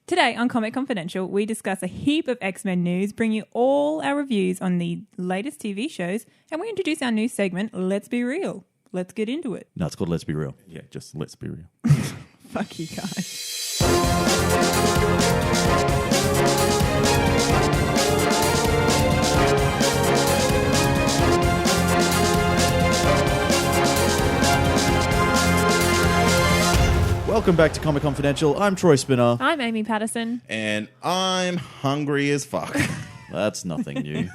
Today on Comic Confidential, we discuss a heap of X-Men news, bring you all our reviews on the latest TV shows, and we introduce our new segment, Let's Be Real. Let's get into it. No, it's called Let's Be Real. Yeah, just let's be real. Fuck you guys. Welcome back to Comic Confidential. I'm Troy Spinner. I'm Amy Patterson. And I'm hungry as fuck. That's nothing new.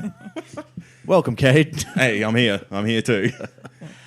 Welcome, Cade. Hey, I'm here. I'm here too.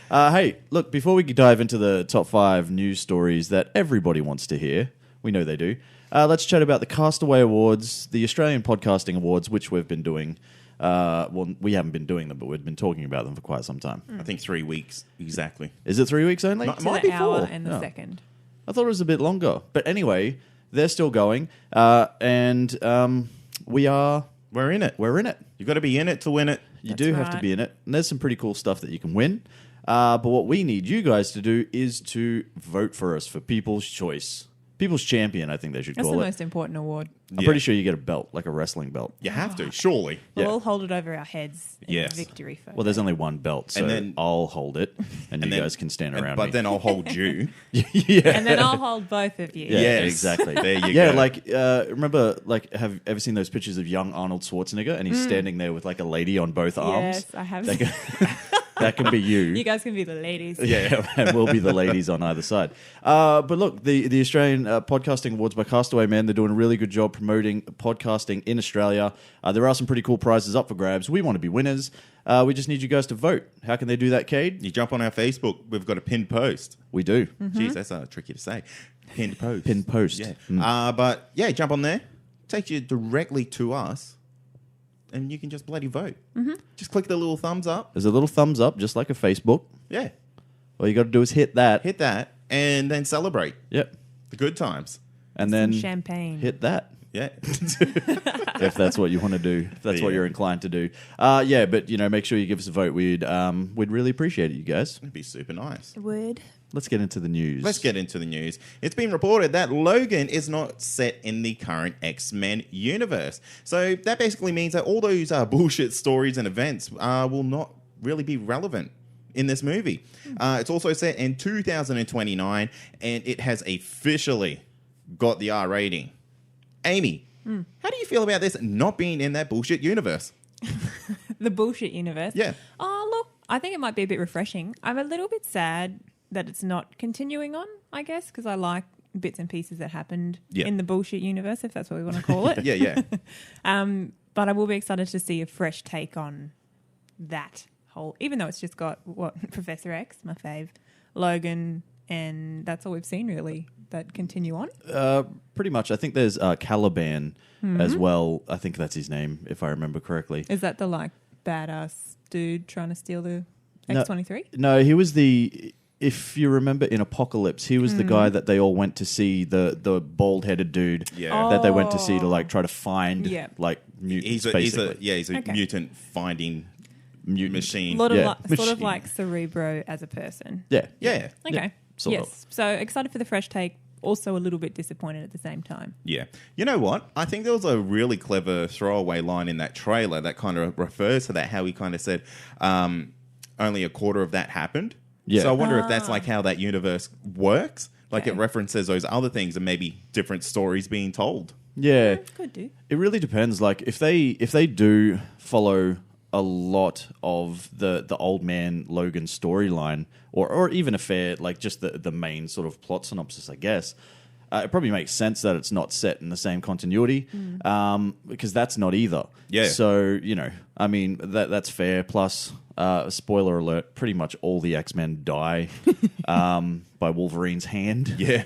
Hey, look, before we dive into the top 5 news stories that everybody wants to hear, we know they do, let's chat about the Castaway Awards, the Australian Podcasting Awards, which we've been doing. Well, we haven't been doing them, but we've been talking about them for quite some time. I think 3 weeks, exactly. Is it 3 weeks only? It To might the be hour 4. and the second. I thought it was a bit longer. But anyway, they're still going. And We're in it. we're in it. You've got to be in it to win it. You That's do have to right. be in it. And there's some pretty cool stuff that you can win. But what we need you guys to do is to vote for us for People's Choice. People's Champion, I think they should That's the call it. most important award. I'm pretty sure you get a belt, like a wrestling belt. You have to, surely. We'll Yeah. all hold it over our heads in Yes. victory photo. Well, there's only one belt, so And then- I'll hold it, and you guys can stand around But me. then I'll hold you. yeah. And then I'll hold both of you. Yeah, Yes. exactly. There you Yeah, go. like, remember, like, have you ever seen those pictures of young Arnold Schwarzenegger, and he's standing there with, like, a lady on both arms? Yes, I have. That can be you. You guys can be the ladies. Yeah, and we'll be the ladies on either side. But look, the Australian Podcasting Awards by Castaway Man, they're doing a really good job promoting podcasting in Australia. There are some pretty cool prizes up for grabs. We want to be winners. We just need you guys to vote. How can they do that, Cade? You jump on our Facebook. We've got a pinned post. We do. Jeez, that's tricky to say. Pinned post. Pinned post. Yeah. But yeah, jump on there. Takes you directly to us. And you can just bloody vote. Just click the little thumbs up. There's a little thumbs up, just like a Facebook. Yeah. All you got to do is hit that. Hit that and then celebrate Yep. the good times. And Some then champagne. hit that. Yeah. If that's what you want to do, if that's what Yeah. you're inclined to do. Yeah, but make sure you give us a vote. We'd really appreciate it, you guys. It'd be super nice. Would. Let's get into the news. Let's get into the news. It's been reported that Logan is not set in the current X-Men universe. So that basically means that all those bullshit stories and events will not really be relevant in this movie. It's also set in 2029, and it has officially got the R rating. Amy, how do you feel about this not being in that bullshit universe? The bullshit universe. Yeah. Oh, look, I think it might be a bit refreshing. I'm a little bit sad that it's not continuing on, I guess, because I like bits and pieces that happened Yeah. in the bullshit universe, if that's what we want to call it. Yeah. But I will be excited to see a fresh take on that whole, even though it's just got, Professor X, my fave, Logan, and that's all we've seen, really, that continue on. Pretty much. I think there's Caliban as well. I think that's his name, if I remember correctly. Is that the, badass dude trying to steal the No. X-23? No, he was the... If you remember in Apocalypse, he was the guy that they all went to see, the bald-headed dude Yeah. that they went to see to try to find Yeah. mutants, He's a basically. Okay. mutant finding Mutant. machine. Sort of machine. like Cerebro as a person. Yeah. Yeah. Okay. Yeah, sort yes. of. So excited for the fresh take. Also a little bit disappointed at the same time. Yeah. You know what? I think there was a really clever throwaway line in that trailer that kind of refers to that, how he kind of said only a quarter of that happened. Yeah. So I wonder if that's how that universe works. Like it references those other things and maybe different stories being told. Yeah. Could do. It really depends. Like if they do follow a lot of the old man Logan storyline, or even a fair just the main sort of plot synopsis, I guess. It probably makes sense that it's not set in the same continuity, because that's not either. Yeah. So I mean that's fair. Plus, spoiler alert: pretty much all the X-Men die by Wolverine's hand. Yeah.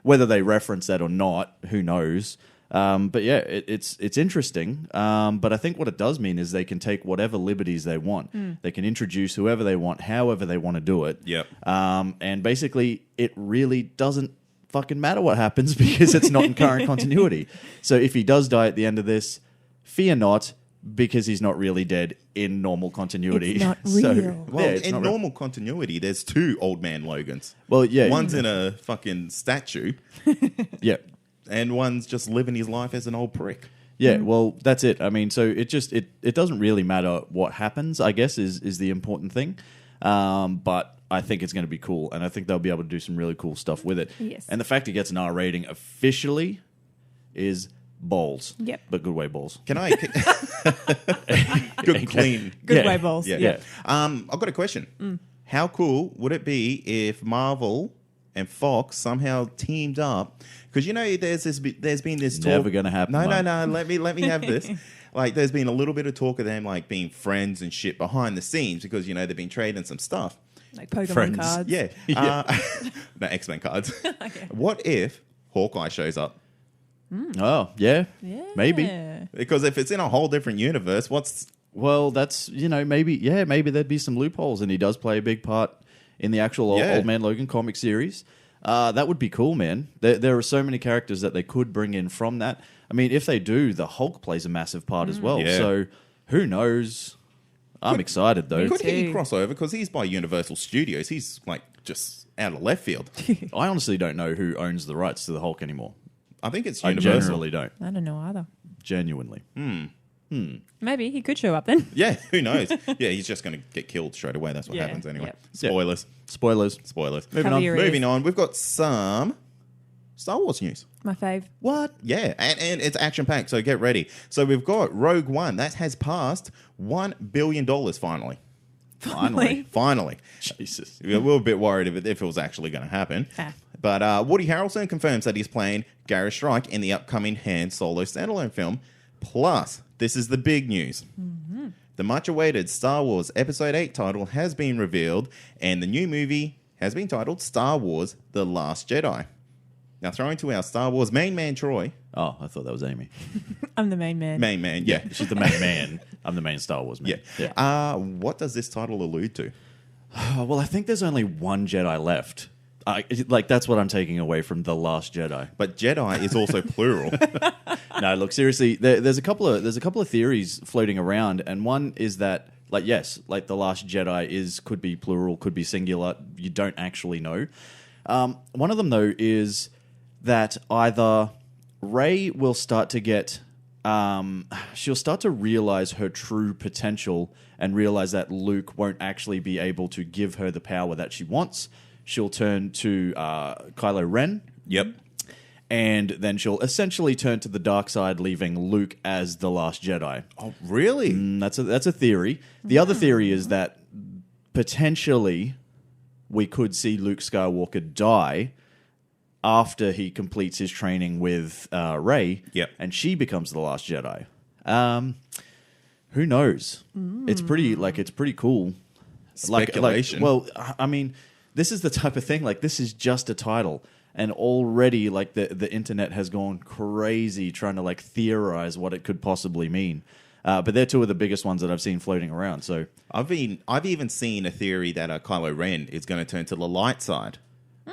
Whether they reference that or not, who knows? But yeah, it's interesting. But I think what it does mean is they can take whatever liberties they want. They can introduce whoever they want, however they want to do it. Yep. And basically, it really doesn't fucking matter what happens because it's not in current continuity. So if he does die at the end of this, fear not, because he's not really dead in normal continuity. It's not So, real. Well, yeah, it's in not real. normal continuity, there's 2 old man Logans. Well, yeah. One's in a fucking statue, Yeah. and one's just living his life as an old prick. Yeah, well, that's it. I mean, so it doesn't really matter what happens, I guess, is the important thing. But I think it's going to be cool, and I think they'll be able to do some really cool stuff with it. Yes. And the fact it gets an R rating officially is balls. Yep. But good way balls. Can I? Good, clean. Good Yeah. way balls. Yeah. I've got a question. How cool would it be if Marvel and Fox somehow teamed up? Because there's been this talk. Never gonna happen, No. mate. Let me have this. Like, there's been a little bit of talk of them like being friends and shit behind the scenes because they've been trading some stuff. Like Pokemon Friends. cards. Yeah. No, X-Men cards. Okay. What if Hawkeye shows up? Oh, yeah. Yeah. Maybe. Because if it's in a whole different universe, Well, that's, maybe there'd be some loopholes, and he does play a big part in the actual Yeah. Old Man Logan comic series. That would be cool, man. There are so many characters that they could bring in from that. I mean, if they do, the Hulk plays a massive part as well. Yeah. So who knows? I'm excited, though. could he too. cross over? Because he's by Universal Studios. He's like just out of left field. I honestly don't know who owns the rights to the Hulk anymore. I think it's I Universal. generally don't. I don't know either. Genuinely. Maybe he could show up then. Yeah, who knows? Yeah, he's just going to get killed straight away. That's what Yeah, happens anyway. yep. Spoilers. Spoilers. Spoilers. Moving Cover on. your Moving ears. on, we've got some Star Wars news. My fave. What? Yeah, and it's action-packed, so get ready. So we've got Rogue One. That has passed $1 billion finally. Finally. Finally. Jesus. We were a bit worried if it was actually going to happen. Ah. But Woody Harrelson confirms that he's playing Garrett Strike in the upcoming Han Solo standalone film. Plus, this is the big news. Mm-hmm. The much-awaited Star Wars Episode 8 title has been revealed, and the new movie has been titled Star Wars The Last Jedi. Now, throwing to our Star Wars main man, Troy. Oh, I thought that was Amy. I'm the main man. Main man, yeah. She's the main man. I'm the main Star Wars man. Yeah. What does this title allude to? Well, I think there's only one Jedi left. That's what I'm taking away from The Last Jedi. But Jedi is also plural. No, look, seriously, there's a couple of theories floating around, and one is that, The Last Jedi could be plural, could be singular. You don't actually know. One of them, though, is that either Rey will start to get... she'll start to realize her true potential and realize that Luke won't actually be able to give her the power that she wants. She'll turn to Kylo Ren. Yep. And then she'll essentially turn to the dark side, leaving Luke as the Last Jedi. Oh, really? That's a theory. The other theory is that potentially we could see Luke Skywalker die after he completes his training with Rey, Yep. and she becomes the Last Jedi. Who knows? It's pretty cool. Speculation. Well, I mean, this is the type of thing. This is just a title, and already the internet has gone crazy trying to theorize what it could possibly mean. But they're two of the biggest ones that I've seen floating around. So I've even seen a theory that Kylo Ren is going to turn to the light side.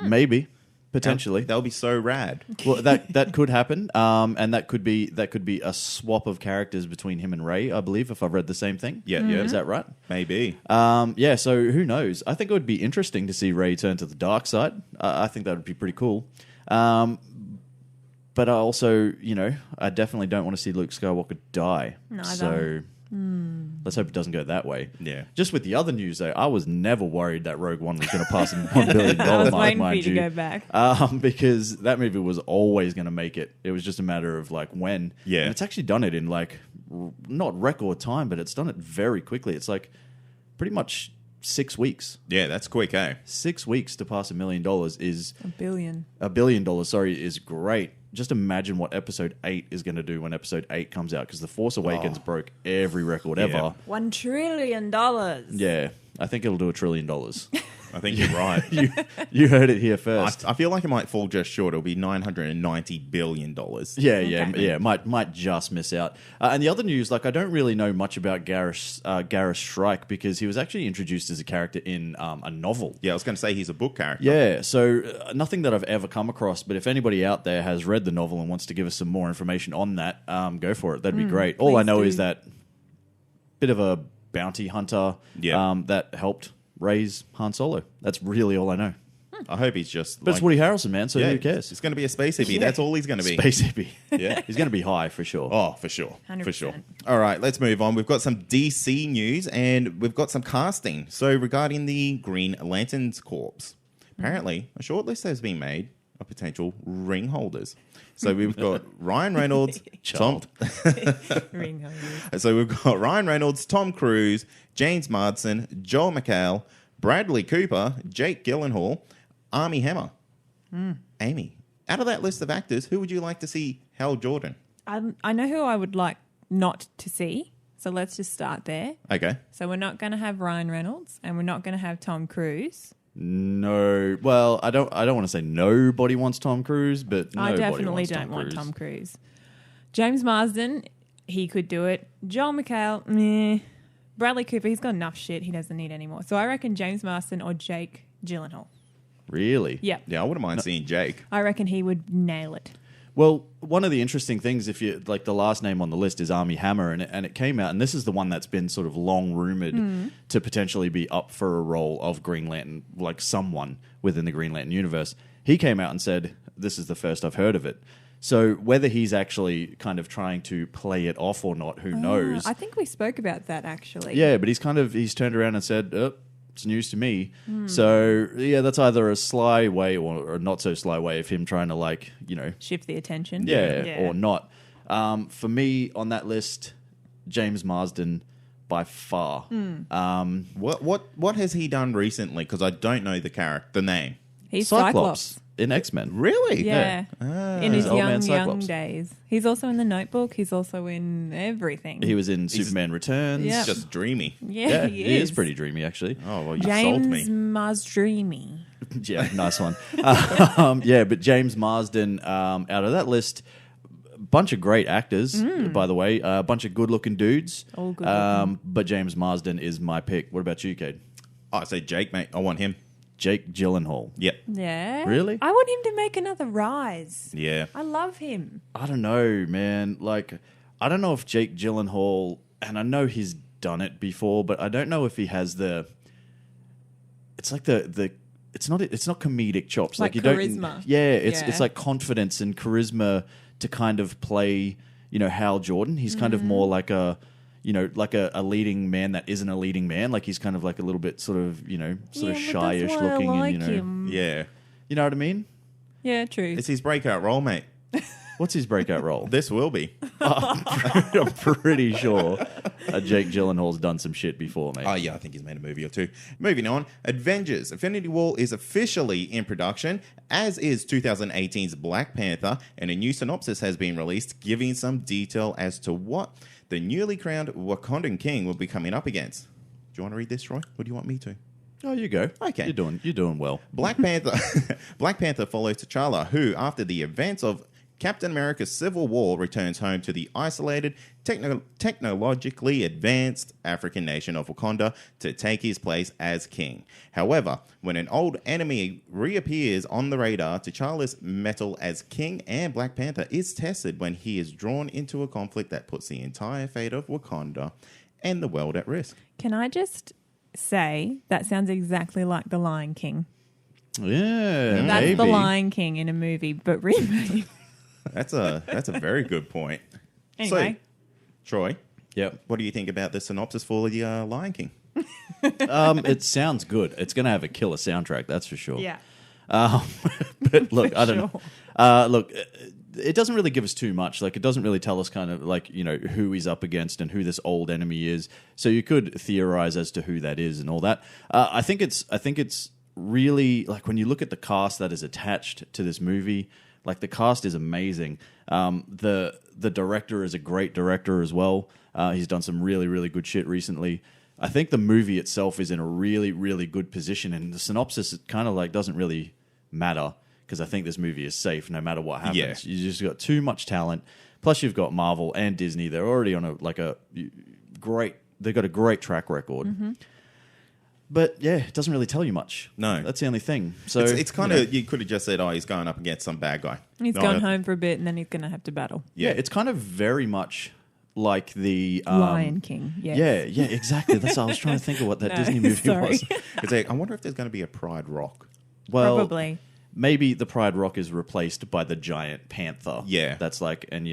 maybe, potentially, That would be so rad. well, that could happen, and that could be a swap of characters between him and Rey, I believe, if I've read the same thing. Yeah, yeah. Is that right? Maybe. Yeah. So who knows? I think it would be interesting to see Rey turn to the dark side. I think that would be pretty cool. But I also, I definitely don't want to see Luke Skywalker die. Neither. So let's hope it doesn't go that way. Yeah. Just with the other news, though, I was never worried that Rogue One was going to pass $1 billion I was mark, waiting for mind you to go back. because that movie was always going to make it. It was just a matter of when. Yeah. And it's actually done it in not record time, but it's done it very quickly. It's pretty much 6 weeks. Yeah, that's quick, eh? 6 weeks to pass $1 million is $1 billion. $1 billion. Sorry, is great. Just imagine what Episode 8 is going to do when Episode 8 comes out, because The Force Awakens broke every record ever. $1 trillion. Yeah, I think it'll do $1 trillion. I think you're right. You heard it here first. I feel like it might fall just short. It'll be $990 billion. Yeah. Might just miss out. And the other news, I don't really know much about Garrus Shrike, because he was actually introduced as a character in a novel. Yeah, I was going to say he's a book character. Yeah, so nothing that I've ever come across, but if anybody out there has read the novel and wants to give us some more information on that, go for it. That'd be great. All I please know do. is that bit of a bounty hunter Yeah. that helped raise Han Solo. That's really all I know. I hope he's just. But it's Woody Harrelson, man. So yeah, who cares? It's going to be a space hippie. That's all he's going to be. Space hippie. Yeah. He's going to be high for sure. Oh, for sure. 100%. For sure. All right, let's move on. We've got some DC news and we've got some casting. So, regarding the Green Lanterns Corps, apparently a shortlist has been made of potential ring holders. So, we've got Ryan Reynolds, Tom. Ring holder. So, we've got Ryan Reynolds, Tom Cruise, James Marsden, Joel McHale, Bradley Cooper, Jake Gyllenhaal, Armie Hammer, Amy. Out of that list of actors, who would you like to see Hal Jordan? I know who I would like not to see. So let's just start there. Okay. So we're not going to have Ryan Reynolds and we're not going to have Tom Cruise. No. Well, I don't want to say nobody wants Tom Cruise, but I nobody definitely wants don't Tom want Cruise. Tom Cruise. James Marsden, he could do it. Joel McHale, meh. Bradley Cooper, he's got enough shit. He doesn't need any more. So I reckon James Marsden or Jake Gyllenhaal. Really? Yeah. Yeah, I wouldn't mind seeing Jake. I reckon he would nail it. Well, one of the interesting things, if you like, the last name on the list is Armie Hammer, and it came out, and this is the one that's been sort of long rumored to potentially be up for a role of Green Lantern, like someone within the Green Lantern universe. He came out and said, "This is the first I've heard of it." So whether he's actually kind of trying to play it off or not, who knows? I think we spoke about that actually. Yeah, but he's turned around and said, it's news to me. So, yeah, that's either a sly way or a not so sly way of him trying to, like, Shift the attention. or not. For me, on that list, James Marsden by far. What has he done recently? Because I don't know the name. He's Cyclops in X-Men. Really? Yeah. In his Old man young Cyclops. days. He's also in The Notebook. He's also in everything. He was in Superman Returns. Yeah. Just dreamy. Yeah, he is pretty dreamy, actually. Oh, well, you sold James me. Marsdreamy. Yeah, nice one. But James Marsden, out of that list, bunch of great actors, by the way. A bunch of good-looking dudes. All good-looking. But James Marsden is my pick. What about you, Cade? I say Jake, mate. I want him. Jake Gyllenhaal. Yep. Yeah. Really? I want him to make another Rise. Yeah. I love him. I don't know, man. Like, I don't know if Jake Gyllenhaal, and I know he's done it before, but I don't know if he has the. It's like it's not comedic chops. Like you charisma. don't. Yeah, it's Yeah. like confidence and charisma to kind of play. Hal Jordan. He's kind of more like a. Like a leading man that isn't a leading man. Like he's kind of like a little bit sort of shyish that's why looking. I like and, him. Yeah. You know what I mean? Yeah, true. It's his breakout role, mate. What's his breakout role? This will be. I'm pretty sure Jake Gyllenhaal's done some shit before, mate. Oh, yeah, I think he's made a movie or two. Moving on, Avengers Infinity War is officially in production, as is 2018's Black Panther, and a new synopsis has been released giving some detail as to what the newly crowned Wakandan king will be coming up against. Do you want to read this, Troy? Or do you want me to? Oh, you go. Okay. You're doing well. Black Panther Black Panther follows T'Challa, who, after the events of Captain America's Civil War, returns home to the isolated, technologically advanced African nation of Wakanda to take his place as king. However, when an old enemy reappears on the radar, T'Challa's mettle as king and Black Panther is tested when he is drawn into a conflict that puts the entire fate of Wakanda and the world at risk. Can I just say that sounds exactly like The Lion King? Yeah, That's maybe. The Lion King in a movie, but remade. That's a very good point. Anyway. So, Troy, Yep. what do you think about the synopsis for the Lion King? It sounds good. It's going to have a killer soundtrack, that's for sure. Yeah. But look, For I don't sure. know. Look, it doesn't really give us too much. Like, it doesn't really tell us kind of like, who he's up against and who this old enemy is. So you could theorize as to who that is and all that. I think it's really, like, when you look at the cast that is attached to this movie, like, the cast is amazing. The director is a great director as well. He's done some really, really good shit recently. I think the movie itself is in a really, really good position, and the synopsis kind of like doesn't really matter because I think this movie is safe no matter what happens. Yeah. You just got too much talent. Plus, you've got Marvel and Disney. They're already on they've got a great track record. Mm-hmm. But yeah, it doesn't really tell you much. No. That's the only thing. So It's kind of, you could have just said, oh, he's going up against some bad guy. He's No, gone home for a bit and then he's going to have to battle. yeah, it's kind of very much like the Lion King, yes. Yeah, exactly. That's what I was trying to think of what that No, Disney movie sorry. was. It's like, I wonder if there's going to be a Pride Rock. Well, Probably. maybe the Pride Rock is replaced by the giant panther. Yeah. That's like, and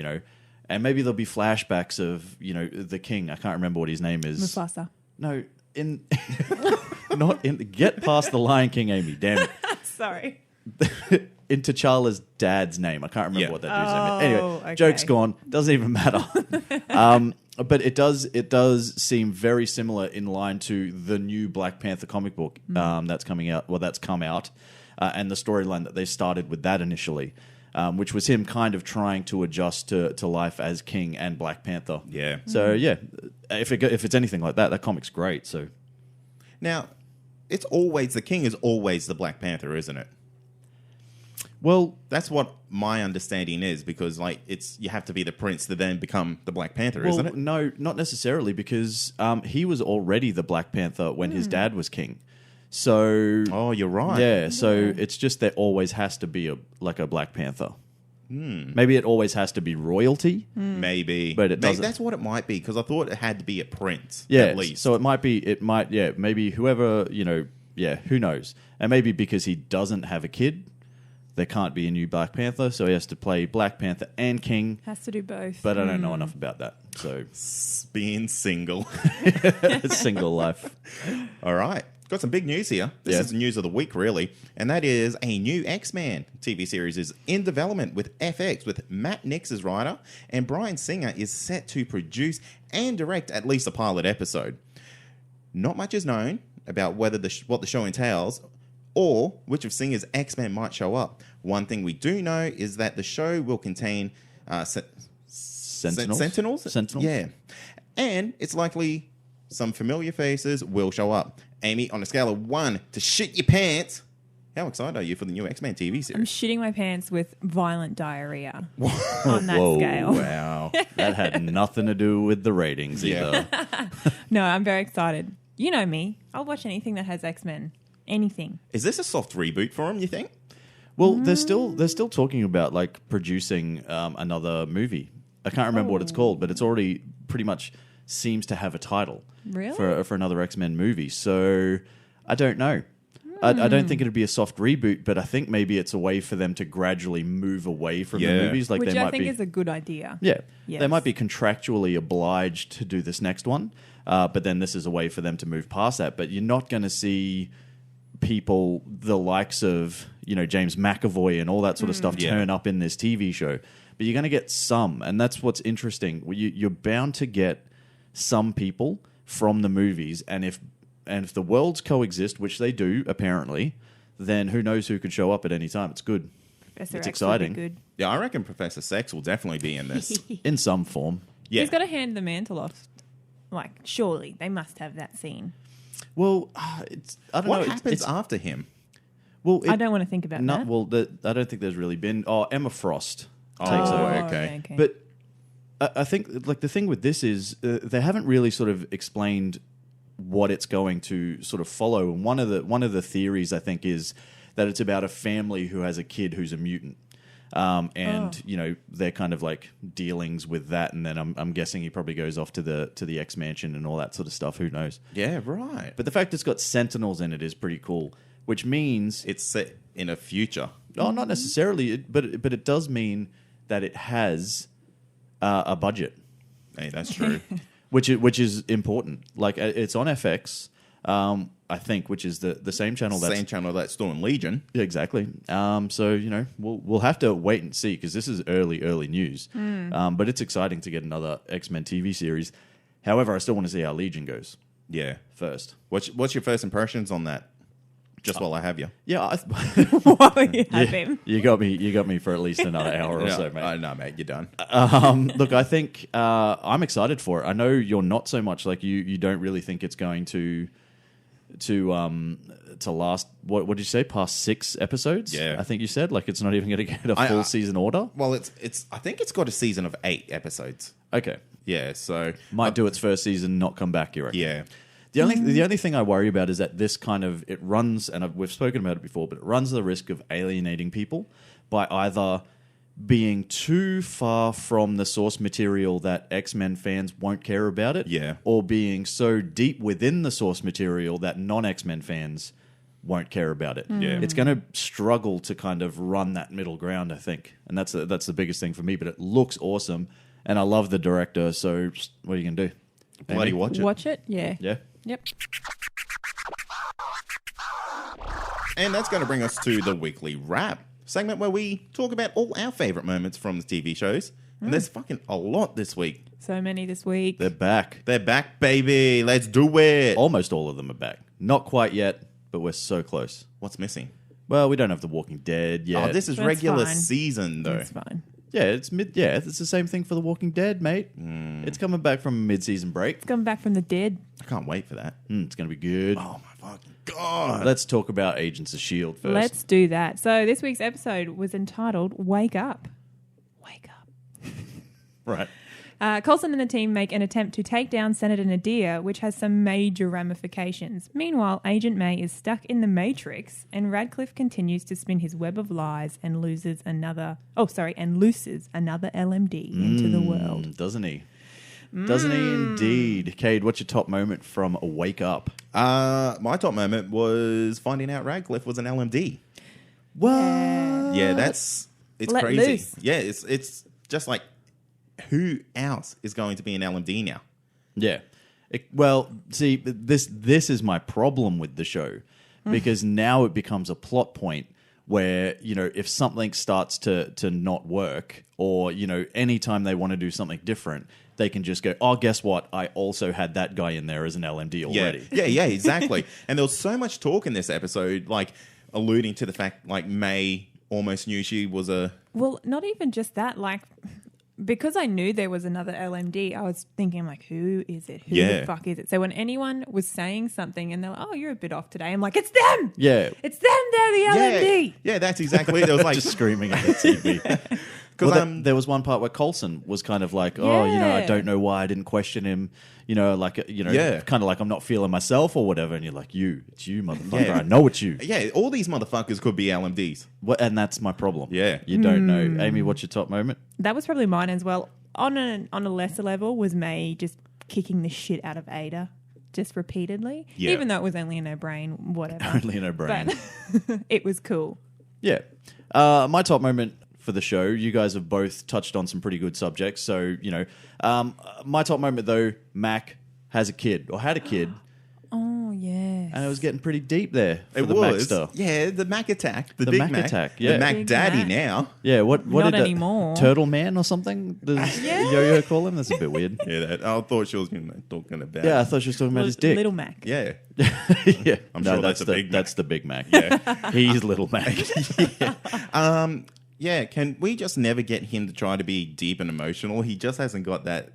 and maybe there'll be flashbacks of, the king. I can't remember what his name is. Mufasa. No, not in, get past the Lion King, Amy, damn it. Sorry. In T'Challa's dad's name. I can't remember what that dude's name is. Anyway, okay. joke's gone. Doesn't even matter. But it does seem very similar in line to the new Black Panther comic book that's coming out. Well, that's come out. And the storyline that they started with that initially, which was him kind of trying to adjust to life as King and Black Panther. Yeah. So, if it's anything like that, that comic's great. So Now, the king is always the Black Panther, isn't it? Well, That's what my understanding is, because you have to be the prince to then become the Black Panther, isn't it? No, not necessarily, because he was already the Black Panther when his dad was king. So, Oh, you're right. yeah, so it's just there always has to be a Black Panther. Maybe it always has to be royalty. Maybe. But it doesn't. That's what it might be, because I thought it had to be a prince, Yeah, at least. so maybe whoever, who knows? And maybe because he doesn't have a kid, there can't be a new Black Panther, so he has to play Black Panther and King. Has to do both. But I don't know enough about that, so Being single. single life. All right. Got some big news here. This is the news of the week, really. And that is a new X-Men TV series is in development with FX, with Matt Nix as writer, and Bryan Singer is set to produce and direct at least a pilot episode. Not much is known about whether what the show entails or which of Singer's X-Men might show up. One thing we do know is that the show will contain Sentinels? Sentinels? Yeah. And it's likely some familiar faces will show up. Amy, on a scale of 1 to shit your pants, how excited are you for the new X-Men TV I'm series? shitting my pants with violent diarrhea on that Whoa, scale. wow. That had nothing to do with the ratings either. No, I'm very excited. You know me. I'll watch anything that has X-Men. Anything. Is this a soft reboot for him, you think? Well, they're still talking about producing another movie. I can't remember what it's called, but it's already pretty much seems to have a title. Really? For another X-Men movie. So I don't know. I don't think it'd be a soft reboot, but I think maybe it's a way for them to gradually move away from the movies. Which they I might think be, is a good idea. yeah, Yes. they might be contractually obliged to do this next one, but then this is a way for them to move past that. But you're not going to see people the likes of James McAvoy and all that sort of stuff turn up in this TV show. But you're going to get some, and that's what's interesting. You're bound to get some people from the movies, and if the worlds coexist, which they do apparently, then who knows who could show up at any time. It's good. Professor It's X would be exciting. good. Yeah, I reckon Professor Sex will definitely be in this. In some form. Yeah. He's got to hand the mantle off. Surely they must have that scene. Well, I don't know. What happens after him? Well, I don't want to think about that. Well, I don't think there's really been. Oh, Emma Frost takes Oh, over. okay. But I think the thing with this is they haven't really sort of explained what it's going to sort of follow. And one of the theories I think is that it's about a family who has a kid who's a mutant. They're kind of dealings with that, and then I'm guessing he probably goes off to the X Mansion and all that sort of stuff. Who knows? Yeah, right. But the fact it's got Sentinels in it is pretty cool, which means It's set in a future. oh, not necessarily, but it does mean that it has a budget, Hey, that's true. which is important. It's on FX, I think, which is the same channel. Same channel that's doing Legion. Yeah, exactly. So we'll have to wait and see, because this is early news. But it's exciting to get another X-Men TV series. However, I still want to see how Legion goes Yeah. first. What's your first impressions on that? Just while I have you. Yeah, While you have him. you got me for at least another hour or so, mate. No, mate, you're done. Look, I think I'm excited for it. I know you're not so much. You don't really think it's going to last. What did you say? Past 6 episodes? Yeah. I think you said it's not even going to get a full season order. Well, it's. I think it's got a season of 8 episodes. Okay, Yeah, so might do its first season, not come back. You reckon? yeah. The only thing I worry about is that this kind of it runs, and we've spoken about it before, but it runs the risk of alienating people by either being too far from the source material that X-Men fans won't care about it, Yeah. or being so deep within the source material that non-X-Men fans won't care about it. Yeah. It's going to struggle to kind of run that middle ground, I think. And that's the biggest thing for me. But it looks awesome. And I love the director. So what are you going to do? Bloody Amy? watch it. Watch it? Yeah. Yeah. Yep. And that's going to bring us to the weekly wrap segment where we talk about all our favorite moments from the TV shows. And there's fucking a lot this week. So many this week. They're back. They're back, baby. Let's do it. Almost all of them are back. Not quite yet, but we're so close. What's missing? Well, we don't have The Walking Dead yet. Oh, this is That's regular fine. season, though. That's fine. Yeah, it's it's the same thing for The Walking Dead, mate. It's coming back from a mid-season break. It's coming back from the dead. I can't wait for that. It's going to be good. Oh, my fucking God. Let's talk about Agents of S.H.I.E.L.D. first. Let's do that. So this week's episode was entitled Wake Up. Wake up. Right. Coulson and the team make an attempt to take down Senator Nadir, which has some major ramifications. Meanwhile, Agent May is stuck in the Matrix, and Radcliffe continues to spin his web of lies and looses another LMD into the world. Doesn't he? Doesn't he indeed? Cade, what's your top moment from Wake Up? My top moment was finding out Radcliffe was an LMD. What? Yeah, it's Let crazy. loose. Yeah, it's just like, who else is going to be an LMD now? Yeah. Well, see, this is my problem with the show because now it becomes a plot point where, if something starts to not work or, anytime they want to do something different, they can just go, oh, guess what? I also had that guy in there as an LMD already. Yeah, exactly. And there was so much talk in this episode, like alluding to the fact like May almost knew she was a... Well, not even just that. Like, because I knew there was another LMD, I was thinking, like, who is it? Who the fuck is it? So when anyone was saying something and they're like, oh, you're a bit off today, I'm like, it's them! Yeah. It's them! They're the LMD! Yeah, that's exactly it. There was like... Just screaming at the TV. Well, there was one part where Coulson was kind of like, I don't know why I didn't question him. Kind of like I'm not feeling myself or whatever. And you're like, it's you, motherfucker. Yeah. I know it's you. Yeah, all these motherfuckers could be LMDs. And that's my problem. Yeah. You don't know. Amy, what's your top moment? That was probably mine as well. On a lesser level was May just kicking the shit out of Ada just repeatedly. Yeah. Even though it was only in her brain, whatever. Only in her brain. But it was cool. Yeah. My top moment for the show, you guys have both touched on some pretty good subjects. So, my top moment, though, Mac has a kid or had a kid. Oh, yes. And it was getting pretty deep there for It the Mac was. stuff. Yeah, the Mac attack. The Big Mac Mac. Yeah. The Mac Big Daddy Mac. now. Yeah, what Not did anymore. Turtle Man or something? Does Yeah. Yo-Yo call him? That's a bit weird. Yeah, I thought she was talking about... Yeah, I thought she was talking about his dick. Little Mac. Yeah. Yeah, I'm sure that's a the Big Mac. That's the Big Mac. Yeah. He's Little Mac. Yeah, can we just never get him to try to be deep and emotional? He just hasn't got that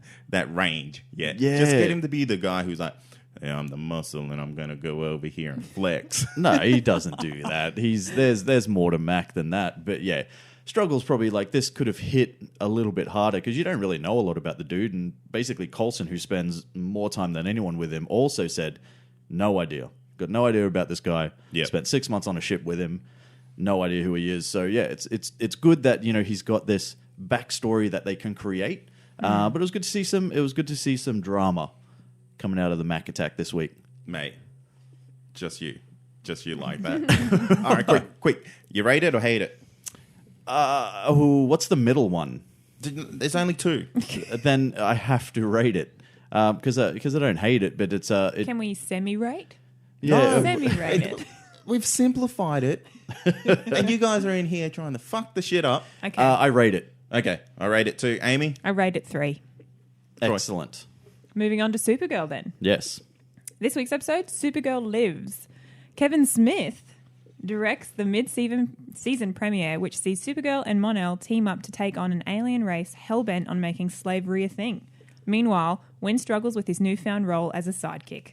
range yet. Yeah. Just get him to be the guy who's like, hey, I'm the muscle and I'm going to go over here and flex. No, he doesn't do that. There's more to Mac than that. But yeah, struggles probably like this could have hit a little bit harder because you don't really know a lot about the dude. And basically Coulson, who spends more time than anyone with him, also said, no idea. Got no idea about this guy. Yep. Spent 6 months on a ship with him. No idea who he is. So yeah, it's good that he's got this backstory that they can create. But it was good to see some drama coming out of the Mac attack this week. Mate, just you like that. All right, quick. You rate it or hate it? What's the middle one? There's only two. Then I have to rate it because I don't hate it, but it's Can we semi-rate? yeah. Semi-rate it. We've simplified it, and you guys are in here trying to fuck the shit up. Okay. I rate it. Okay, I rate it too. Amy? I rate it 3. Excellent. Moving on to Supergirl then. Yes. This week's episode, Supergirl Lives. Kevin Smith directs the mid-season premiere, which sees Supergirl and Mon-El team up to take on an alien race hell-bent on making slavery a thing. Meanwhile, Wynn struggles with his newfound role as a sidekick.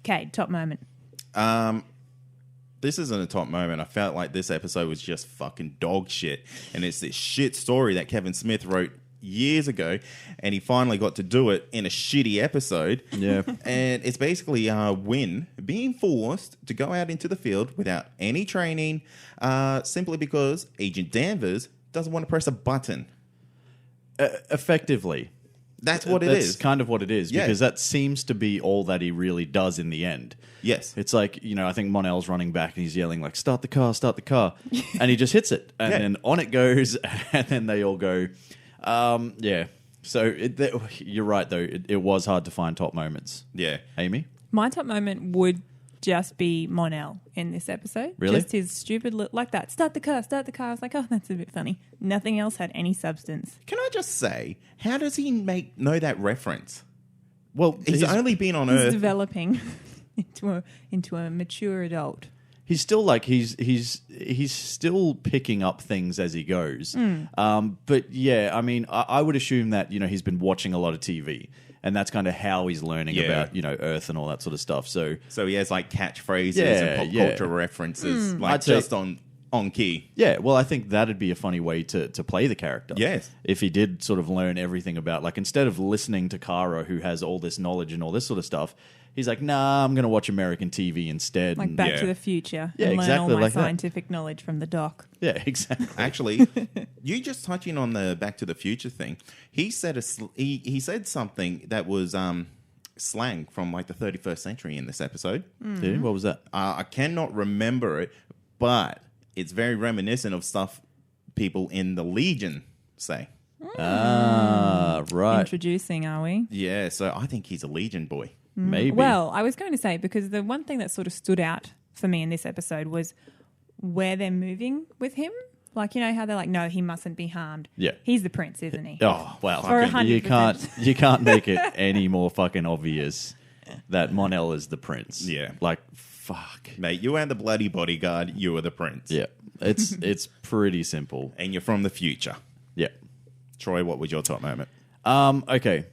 Cade, top moment. This isn't a top moment. I felt like this episode was just fucking dog shit. And it's this shit story that Kevin Smith wrote years ago, and he finally got to do it in a shitty episode. Yeah. And it's basically Wynn being forced to go out into the field without any training, simply because Agent Danvers doesn't want to press a button. Effectively. That's what it That's is. kind of what it is, Yeah. because that seems to be all that he really does in the end. Yes. It's like, I think Monel's running back and he's yelling like, start the car, and he just hits it, and then on it goes, and then they all go, yeah. So you're right, though. It was hard to find top moments. Yeah. Amy? My top moment would just be Monel in this episode. Really? Just his stupid look like that. Start the car. I was like, oh, that's a bit funny. Nothing else had any substance. Can I just say, how does he know that reference? Well, He's only been on He's Earth. developing into a mature adult. he's still like he's still picking up things as he goes. But yeah, I mean, I would assume that he's been watching a lot of TV, and that's kind of how he's learning about Earth and all that sort of stuff. So So he has like catchphrases Yeah, and pop yeah. culture references, like I'd say- just on key. yeah, well, I think that'd be a funny way to play the character. Yes. If he did sort of learn everything about, like, instead of listening to Kara, who has all this knowledge and all this sort of stuff, he's like, nah, I'm going to watch American TV instead. Like and- Back Yeah. to the Future. Yeah, and learn exactly all my like that. scientific knowledge from the doc. Yeah, exactly. Actually, you just touching on the Back to the Future thing. He said he said something that was slang from like the 31st century in this episode. Yeah, what was that? I cannot remember it, but it's very reminiscent of stuff people in the Legion say. Ah, right. Introducing, are we? Yeah, so I think he's a Legion boy. Maybe. Well, I was going to say, because the one thing that sort of stood out for me in this episode was where they're moving with him. Like, how they're like, no, he mustn't be harmed. Yeah. He's the prince, isn't he? Oh, well, For 100%. you can't make it any more fucking obvious that Monel is the prince. Yeah. Like, fuck. Mate, you are the bloody bodyguard, you are the prince. Yeah. It's pretty simple. And you're from the future. Yeah. Troy, what was your top moment? Okay.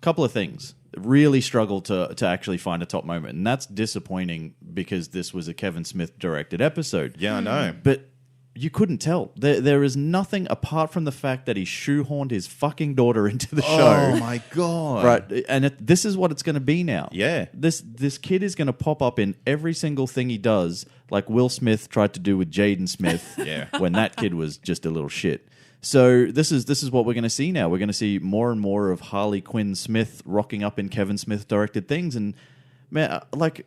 Couple of things. Really struggled to actually find a top moment, and that's disappointing because this was a Kevin Smith directed episode. Yeah, I know. But you couldn't tell. There is nothing apart from the fact that he shoehorned his fucking daughter into the show. Oh my god! Right, and this is what it's going to be now. Yeah. This kid is going to pop up in every single thing he does, like Will Smith tried to do with Jaden Smith. Yeah. When that kid was just a little shit. So this is what we're going to see now. We're going to see more and more of Harley Quinn Smith rocking up in Kevin Smith directed things, and man, like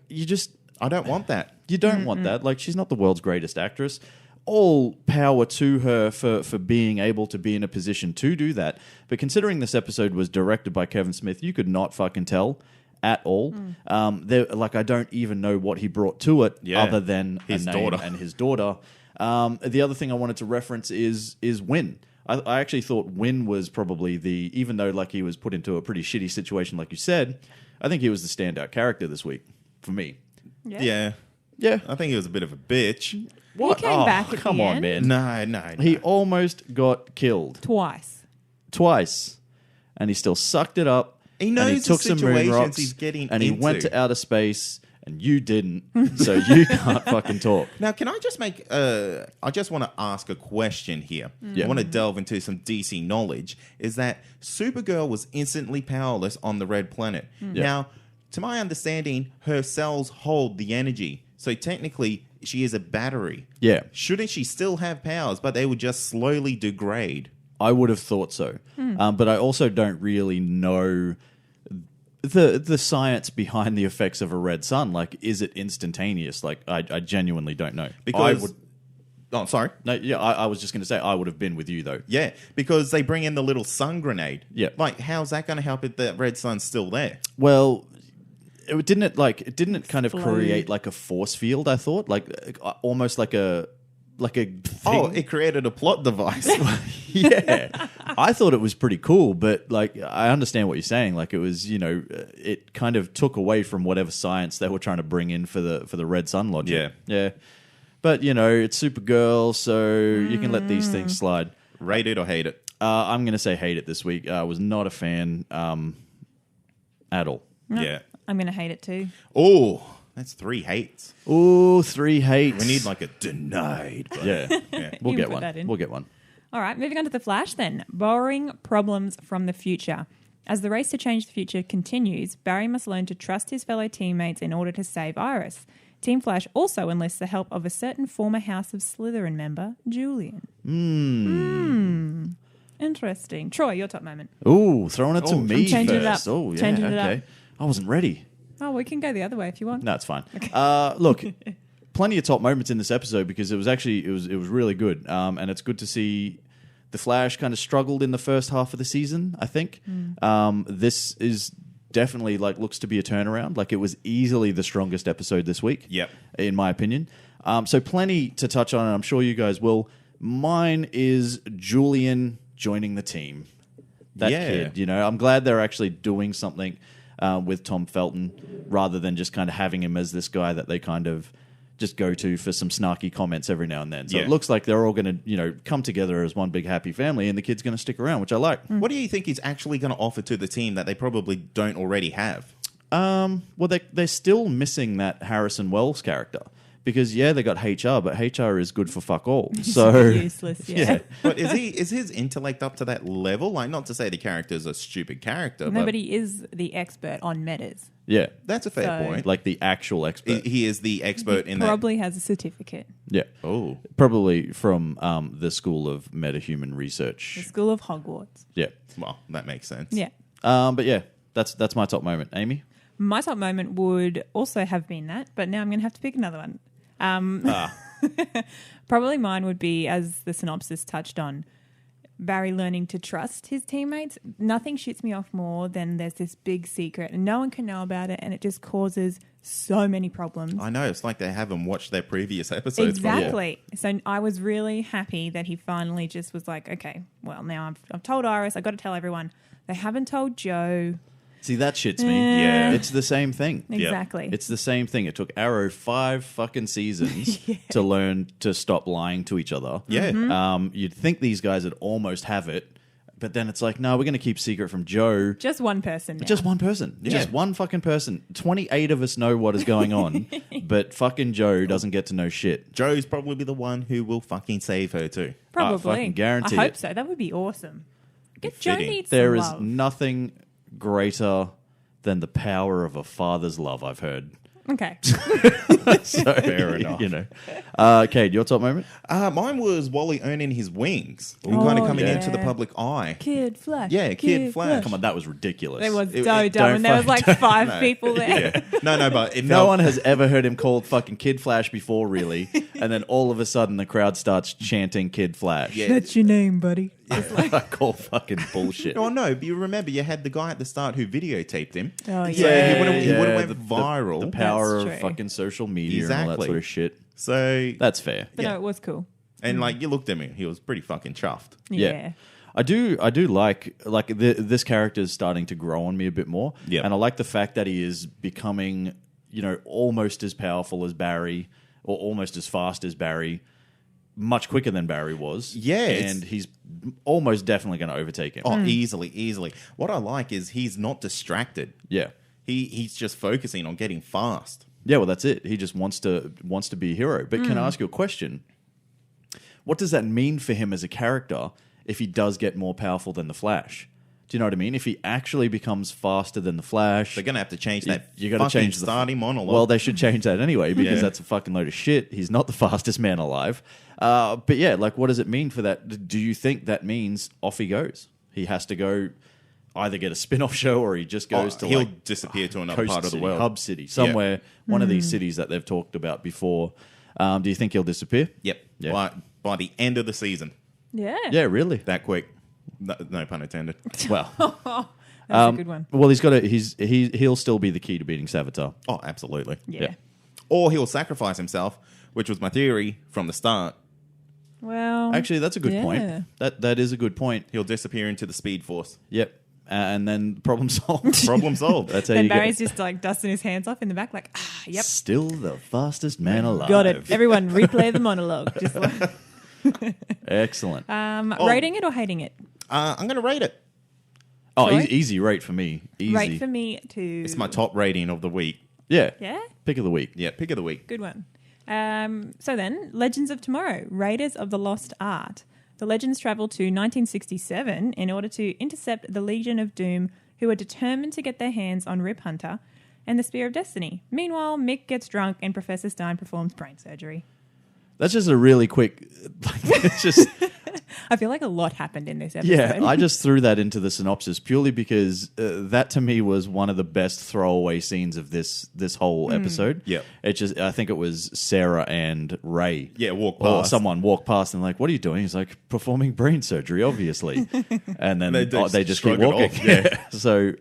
I don't want that. you don't want that. Like, she's not the world's greatest actress. All power to her for being able to be in a position to do that. But considering this episode was directed by Kevin Smith, you could not fucking tell at all. I don't even know what he brought to it other than His a name daughter. and his daughter. The other thing I wanted to reference is Win. I actually thought Win was probably even though like he was put into a pretty shitty situation, like you said, I think he was the standout character this week for me. Yeah. Yeah. I think he was a bit of a bitch. What? He came back at come the on, end. man. No. He almost got killed twice, and he still sucked it up. He knows and he the took some moon situations rocks, he's getting and he into. went to outer space, and you didn't, so you can't fucking talk. Now, can I just I just want to ask a question here. Yeah. I want to delve into some DC knowledge. Is that Supergirl was instantly powerless on the Red Planet. Yeah. Now, to my understanding, her cells hold the energy. So technically, she is a battery. Yeah, Shouldn't she still have powers, but they would just slowly degrade? I would have thought so, but I also don't really know the science behind the effects of a red sun. Like, is it instantaneous? Like, I genuinely don't know. Because... Oh, sorry. No, yeah, I was just going to say I would have been with you though. Yeah, because they bring in the little sun grenade. Yeah. Like, how's that going to help if the red sun's still there? Well, didn't it kind of Explode. create like a force field? I thought like almost like a thing. Oh, it created a plot device. Yeah, I thought it was pretty cool, but like I understand what you're saying. Like it was, it kind of took away from whatever science they were trying to bring in for the red sun logic. Yeah. But it's Supergirl, so you can let these things slide. Rate it or hate it? I'm going to say hate it this week. I was not a fan at all. Yeah. I'm going to hate it too. Oh, that's 3 hates. Ooh, 3 hates. We need like a denied. But Yeah, yeah. we'll You get can put one. that in. We'll get one. All right, moving on to The Flash then. Borrowing problems from the future. As the race to change the future continues, Barry must learn to trust his fellow teammates in order to save Iris. Team Flash also enlists the help of a certain former House of Slytherin member, Julian. Interesting. Troy, your top moment. Ooh, throwing it to Oh, me I'm changing it first. up. Oh, yeah, Changing it okay. up. I wasn't ready. Oh, we can go the other way if you want. No, it's fine. Look, plenty of top moments in this episode because it was really good. And it's good to see the Flash kind of struggled in the first half of the season, I think. This is definitely looks to be a turnaround. Like, it was easily the strongest episode this week. Yep. In my opinion. So plenty to touch on, and I'm sure you guys will. Mine is Julian joining the team. That kid, I'm glad they're actually doing something with Tom Felton rather than just kind of having him as this guy that they kind of just go to for some snarky comments every now and then. So it looks like they're all going to, come together as one big happy family, and the kid's going to stick around, which I like. What do you think he's actually going to offer to the team that they probably don't already have? Well, they're still missing that Harrison Wells character. Because, they got HR, but HR is good for fuck all. So useless, yeah. But is his intellect up to that level? Like, not to say the character's a stupid character, No, but but he is the expert on metas. Yeah. that's a fair So- point. Like the actual expert. He is the expert in that. Probably has a certificate. Yeah. Oh, Probably from the School of Metahuman The Research. School of Hogwarts. Yeah. well, that makes sense. Yeah. But yeah, that's my top moment. Amy? My top moment would also have been that, but now I'm going to have to pick another one. Probably mine would be, as the synopsis touched on, Barry learning to trust his teammates. Nothing shits me off more than there's this big secret and no one can know about it, and it just causes so many problems. I know. It's like they haven't watched their previous episodes. Exactly. So I was really happy that he finally just was like, okay, well, now I've told Iris, I've got to tell everyone. They haven't told Joe. See, that shits me. Yeah. It's the same thing. Exactly. It's the same thing. It took Arrow 5 fucking seasons to learn to stop lying to each other. Yeah. You'd think these guys would almost have it, but then it's like, no, we're going to keep secret from Joe. Just one person now. Just one person. Yeah. Just one fucking person. 28 of us know what is going on, but fucking Joe doesn't get to know shit. Joe's probably the one who will fucking save her too. Probably. fucking guarantee I hope it. so. That would be awesome. Get Joe Fitting. needs There some is love. nothing greater than the power of a father's love, I've heard. Okay. So, Fair enough. Kate, your top moment? Mine was Wally earning his wings and kind of coming yeah. into the public eye. Kid Flash. Yeah, Kid Flash. Come on, that was ridiculous. It was It- so it- dumb, and there was like don't- 5 no. people there. Yeah. No, but it No felt- one has ever heard him called fucking Kid Flash before, really. And then all of a sudden the crowd starts chanting Kid Flash. Yeah. That's your name, buddy. I call fucking bullshit. Oh no, but you remember you had the guy at the start who videotaped him. Oh, So he would've went the- viral. The power That's of true. fucking social media and all that Exactly. sort of shit. So That's fair. But Yeah. no, it was cool. and like you looked at me, he was pretty fucking chuffed. Yeah. I do like this character is starting to grow on me a bit more. Yeah. And I like the fact that he is becoming, almost as powerful as Barry or almost as fast as Barry, much quicker than Barry was. Yeah, it's- And he's almost definitely going to overtake him. Oh, easily. What I like is he's not distracted. Yeah. He's just focusing on getting fast. Yeah, well, that's it. He just wants to be a hero. But can I ask you a question? What does that mean for him as a character if he does get more powerful than the Flash? Do you know what I mean? If he actually becomes faster than the Flash, They're gonna have to change that. You got to fucking change the starting monologue. Well, they should change that anyway because Yeah. that's a fucking load of shit. He's not the fastest man alive. But yeah, what does it mean for that? Do you think that means off he goes? He has to go either get a spin-off show or he just goes to he'll disappear to another Coast part of the City, world. Hub City, somewhere, one of these cities that they've talked about before. Do you think he'll disappear? Yep. Yeah. By the end of the season, Yeah. Yeah, really? that quick. No pun intended. Well, That's a good one. well, he'll still be the key to beating Savitar. Oh, absolutely. Yeah. Or he'll sacrifice himself, which was my theory from the start. Well, Actually, that's a good yeah. point. That is a good point. He'll disappear into the Speed Force. Yep. And then problem solved. Problem solved. That's how then you Barry's get just like dusting his hands off in the back, like, yep, still the fastest man alive. got it. Everyone, replay the monologue. Just like, Excellent. rating it or hating it? I'm going to rate it. Troy? Easy rate for me. Easy. Rate for me to. It's my top rating of the week. Yeah. Yeah, Pick of the week. Yeah, pick of the week. good one. So then, Legends of Tomorrow, Raiders of the Lost Art. The Legends travel to 1967 in order to intercept the Legion of Doom, who are determined to get their hands on Rip Hunter and the Spear of Destiny. Meanwhile, Mick gets drunk and Professor Stein performs brain surgery. That's just a really quick. It's just. I feel like a lot happened in this episode. Yeah, I just threw that into the synopsis purely because that to me was one of the best throwaway scenes of this whole episode. Yep. It just, I think it was Sarah and Ray. Yeah, walk Or past. someone walked past and like, what are you doing? He's like, performing brain surgery, obviously. And then They they just keep shrug it walking. off, yeah. So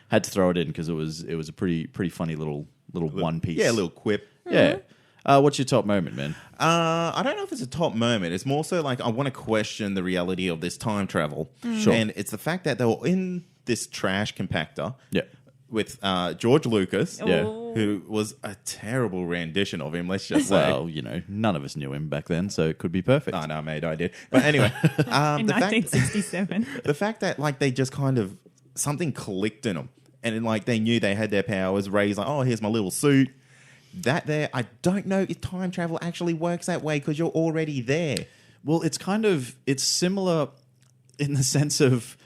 had to throw it in because it was a pretty funny little one piece. Yeah, a little quip. Yeah. What's your top moment, man? I don't know if it's a top moment. It's more so like I want to question the reality of this time travel. Sure. And it's the fact that they were in this trash compactor Yeah. with George Lucas, Yeah. who was a terrible rendition of him, let's just say. Well, none of us knew him back then, so it could be perfect. Oh, no, mate, I did. But anyway, in the 1967. the fact that like they just kind of something clicked in them, and then, like they knew they had their powers. Ray's like, oh, here's my little suit. That there, I don't know if time travel actually works that way because you're already there. Well, it's similar in the sense of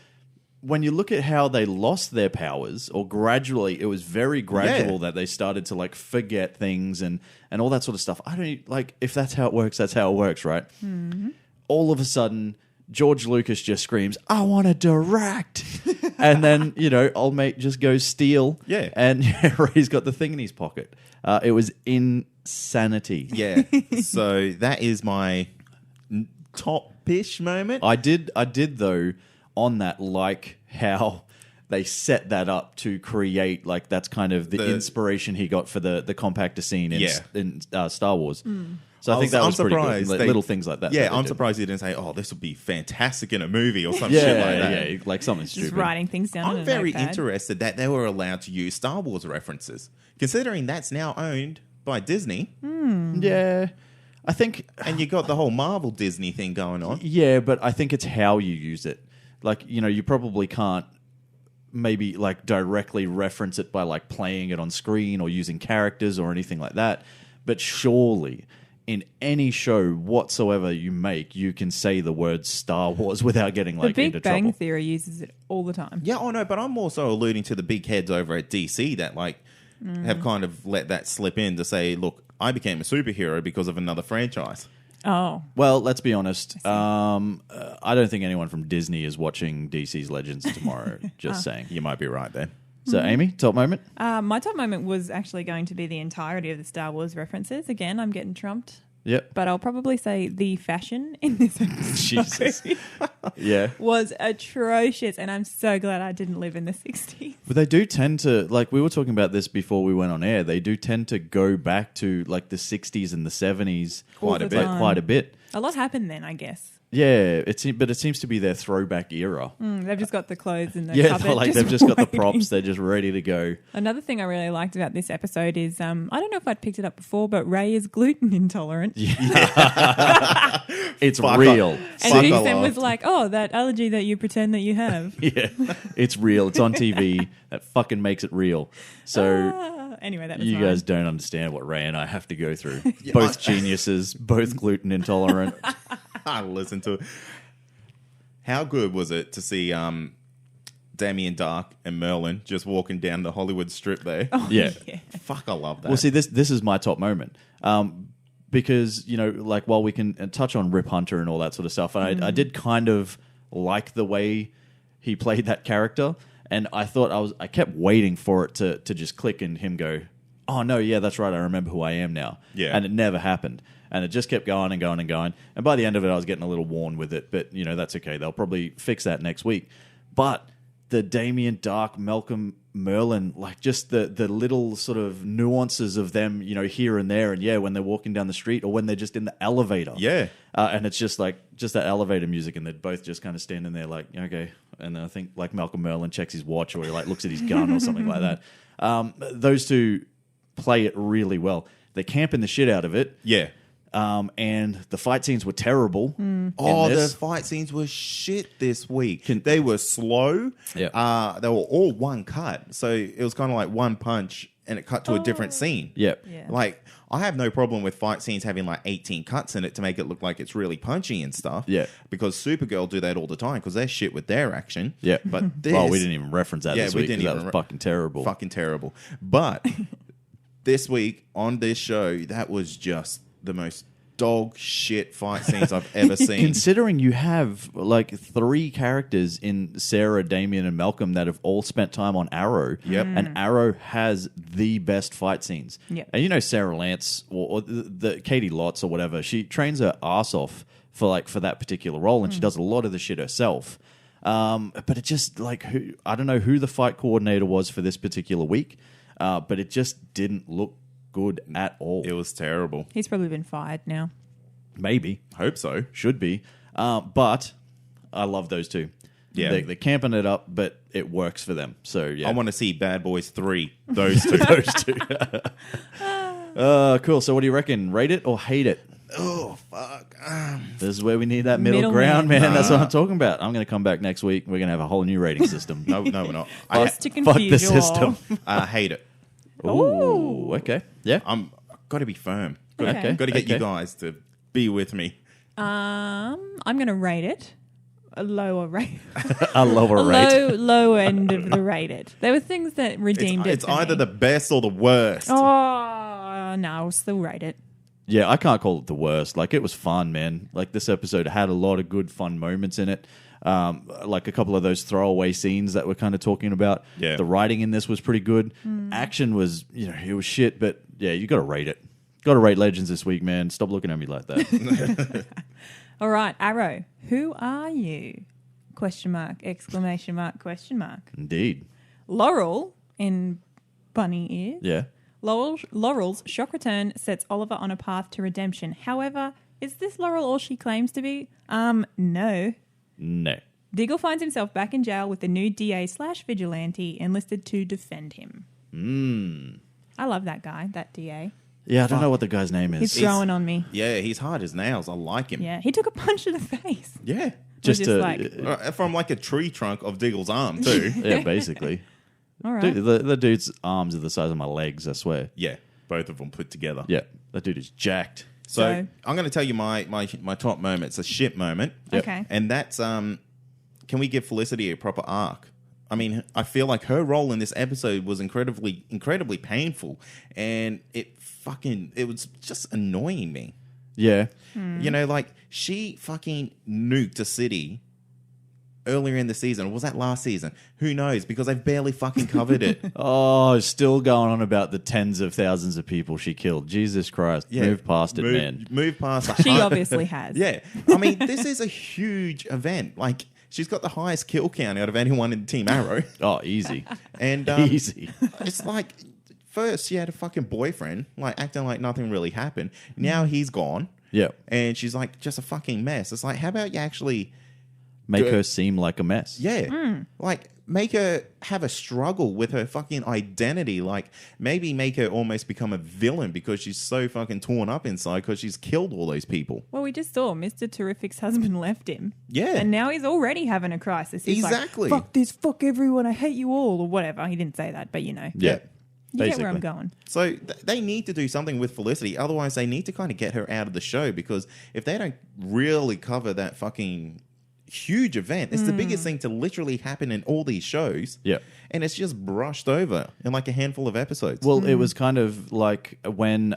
when you look at how they lost their powers, or gradually, it was very gradual that they started to like forget things and all that sort of stuff. I don't like if that's how it works. That's how it works, right? Mm-hmm. All of a sudden, George Lucas just screams, "I want to direct," and then old mate just goes steal. Yeah. And Ray's got the thing in his pocket. It was insanity. Yeah. So that is my top-ish moment. I did though on that, like how they set that up to create like that's kind of the inspiration he got for the compactor scene in Star Wars. So I think that was pretty good. Like, little things like that. Yeah, that I'm did. surprised he didn't say, "Oh, this would be fantastic in a movie" or some Yeah, shit like that. yeah, like something Just stupid. writing things down. I'm very interested that they were allowed to use Star Wars references, considering that's now owned by Disney, Yeah, I think. and you got the whole Marvel Disney thing going on. Yeah, but I think it's how you use it. Like you probably can't maybe like directly reference it by like playing it on screen or using characters or anything like that. But surely, in any show whatsoever you make, you can say the word Star Wars without getting The like Big into Bang trouble. Theory uses it all the time. Yeah, oh no, but I'm also alluding to the big heads over at DC that like have kind of let that slip in to say, "Look, I became a superhero because of another franchise." Oh, Well, let's be honest. I don't think anyone from Disney is watching DC's Legends of Tomorrow. Just saying. You might be right there. So, Amy, top moment? my top moment was actually going to be the entirety of the Star Wars references. Again, I'm getting trumped. Yep. But I'll probably say the fashion in this episode Jesus. Yeah. was atrocious, and I'm so glad I didn't live in the 60s. But they do tend to, like we were talking about this before we went on air, they do tend to go back to like the 60s and the 70s All the time. quite a bit. A lot happened then, I guess. Yeah, but it seems to be their throwback era. They've just got the clothes in the Yeah, cupboard. like they've just got the waiting. props. They're just ready to go. Another thing I really liked about this episode is, I don't know if I'd picked it up before, but Ray is gluten intolerant. It's Fuck real. And Fuck Ethan off. was like, "Oh, that allergy that you pretend that you have." Yeah, it's real. It's on TV. That fucking makes it real. So Anyway, that was you mine. guys don't understand what Ray and I have to go through. Both geniuses, both gluten intolerant. I listened to it. How good was it to see Damien Dark and Merlin just walking down the Hollywood Strip there? Oh, Yeah. Fuck, I love that. Well, see, this is my top moment. Because, like, while we can touch on Rip Hunter and all that sort of stuff, I did kind of like the way he played that character. And I thought I kept waiting for it to just click and him go, "Oh, no, yeah, that's right. I remember who I am now." Yeah. And it never happened. And it just kept going and going and going. And by the end of it, I was getting a little worn with it. But, that's okay. They'll probably fix that next week. But the Damien Dark, Malcolm Merlin, like just the little sort of nuances of them, here and there. And, yeah, when they're walking down the street or when they're just in the elevator. Yeah. And it's just like, just that elevator music. And they're both just kind of standing there like, okay. And then I think like Malcolm Merlin checks his watch or he like looks at his gun or something like that. Those two play it really well. They camping the shit out of it. Yeah. And the fight scenes were terrible. Oh, the this. fight scenes were shit this week. They were slow. Yeah. They were all one cut. So it was kind of like one punch and it cut to a different scene. Yep. Yeah. Like, I have no problem with fight scenes having like 18 cuts in it to make it look like it's really punchy and stuff. Yeah. Because Supergirl do that all the time because they're shit with their action. Yeah. But this... Well, we didn't even reference that this we week didn't because that even was fucking terrible. Fucking terrible. But this week on this show, that was just the most dog shit fight scenes I've ever seen. Considering you have like 3 characters in Sarah, Damien, and Malcolm that have all spent time on Arrow. Yep. And Arrow has the best fight scenes. Yep. And you know Sarah Lance or the Katie Lotz or whatever, she trains her ass off for that particular role, and she does a lot of the shit herself. But it just I don't know who the fight coordinator was for this particular week, but it just didn't look good at all. It was terrible. He's probably been fired now. Maybe. Hope so. Should be. But I love those two. Yeah. They're camping it up, but it works for them. So, yeah. I want to see Bad Boys 3. Those two. those two. Cool. So what do you reckon? Rate it or hate it? Oh, fuck. This is where we need that middle Middle ground, man. man. That's what I'm talking about. I'm going to come back next week. We're going to have a whole new rating system. No, we're not. Just to Fuck confuse the you system. all. I hate it. Ooh, okay. Yeah. I've got to be firm. Okay. Got to get you Okay. guys to be with me. I'm going to rate it a lower rate. A lower rate. Low end of the rated. There were things that redeemed it. It's for either me. the best or the worst. Oh, no, I'll still rate it. Yeah, I can't call it the worst. Like, it was fun, man. Like, this episode had a lot of good, fun moments in it. Like a couple of those throwaway scenes that we're kind of talking about. Yeah. The writing in this was pretty good. Action was, it was shit, but yeah, you got to rate it. Got to rate Legends this week, man. Stop looking at me like that. All right, Arrow, who are you? Question mark, exclamation mark, question mark. Indeed. Laurel in bunny ears. Yeah. Laurel's shock return sets Oliver on a path to redemption. However, is this Laurel all she claims to be? No. No. Diggle finds himself back in jail with the new DA/vigilante enlisted to defend him. I love that guy, that DA. Yeah, I don't know what the guy's name is. He's growing on me. Yeah, he's hard as nails. I like him. Yeah, he took a punch to the face. Yeah. Just just to, like- From like a tree trunk of Diggle's arm, too. yeah, basically. All right. Dude, the dude's arms are the size of my legs, I swear. Yeah, both of them put together. Yeah, that dude is jacked. So So- I'm going to tell you my top moment. It's a shit moment. Okay. And that's, can we give Felicity a proper arc? I mean, I feel like her role in this episode was incredibly painful. And it was just annoying me. Yeah. You know, like, she fucking nuked a city earlier in the season. Or was that last season? Who knows? Because they've barely fucking covered it. Oh, still going on about the tens of thousands of people she killed. Jesus Christ. Move past it, man. Move past it. She obviously has. Yeah. I mean, this is a huge event. Like, she's got the highest kill count out of anyone in Team Arrow. Oh, easy. And Easy. it's like, first she had a fucking boyfriend, like acting like nothing really happened. Now he's gone. Yeah. And she's like just a fucking mess. It's like, how about you actually, Make Good. her seem like a mess. yeah, like make her have a struggle with her fucking identity. Like maybe make her almost become a villain because she's so fucking torn up inside because she's killed all those people. Well, we just saw Mr. Terrific's husband left him. Yeah. And now he's already having a crisis. He's Exactly. like, fuck this, fuck everyone, I hate you all, or whatever. He didn't say that, but you know. Yeah. You get where I'm Basically. going. So they need to do something with Felicity. Otherwise, they need to kind of get her out of the show because if they don't really cover that fucking huge event, it's the biggest thing to literally happen in all these shows. Yeah. And it's just brushed over in like a handful of episodes. Well, it was kind of like when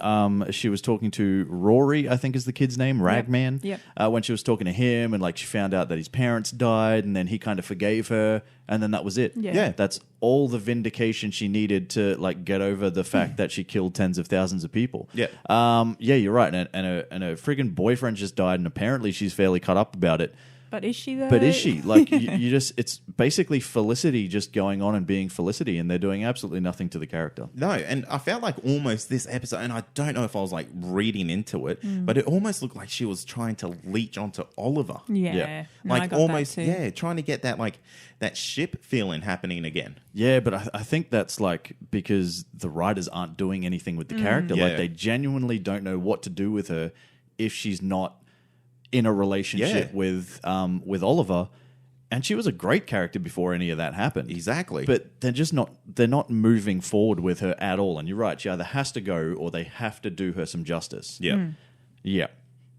she was talking to Rory, I think is the kid's name, Ragman. Yep. When she was talking to him and like she found out that his parents died and then he kind of forgave her and then that was it. Yeah. That's all the vindication she needed to like get over the fact that she killed tens of thousands of people. Yeah. Yeah, you're right. And her friggin' boyfriend just died and apparently she's fairly cut up about it. But is she though? But is she? Like, you just, it's basically Felicity just going on and being Felicity, and they're doing absolutely nothing to the character. No, and I felt like almost this episode, and I don't know if I was like reading into it, but it almost looked like she was trying to leech onto Oliver. Yeah. Yeah. No, I Like got almost, that too. yeah, trying to get that like that ship feeling happening again. Yeah, but I think that's like because the writers aren't doing anything with the character. Yeah. Like, they genuinely don't know what to do with her if she's not in a relationship with Oliver. And she was a great character before any of that happened. Exactly. But they're not moving forward with her at all. And you're right, she either has to go or they have to do her some justice. Yeah. Yeah.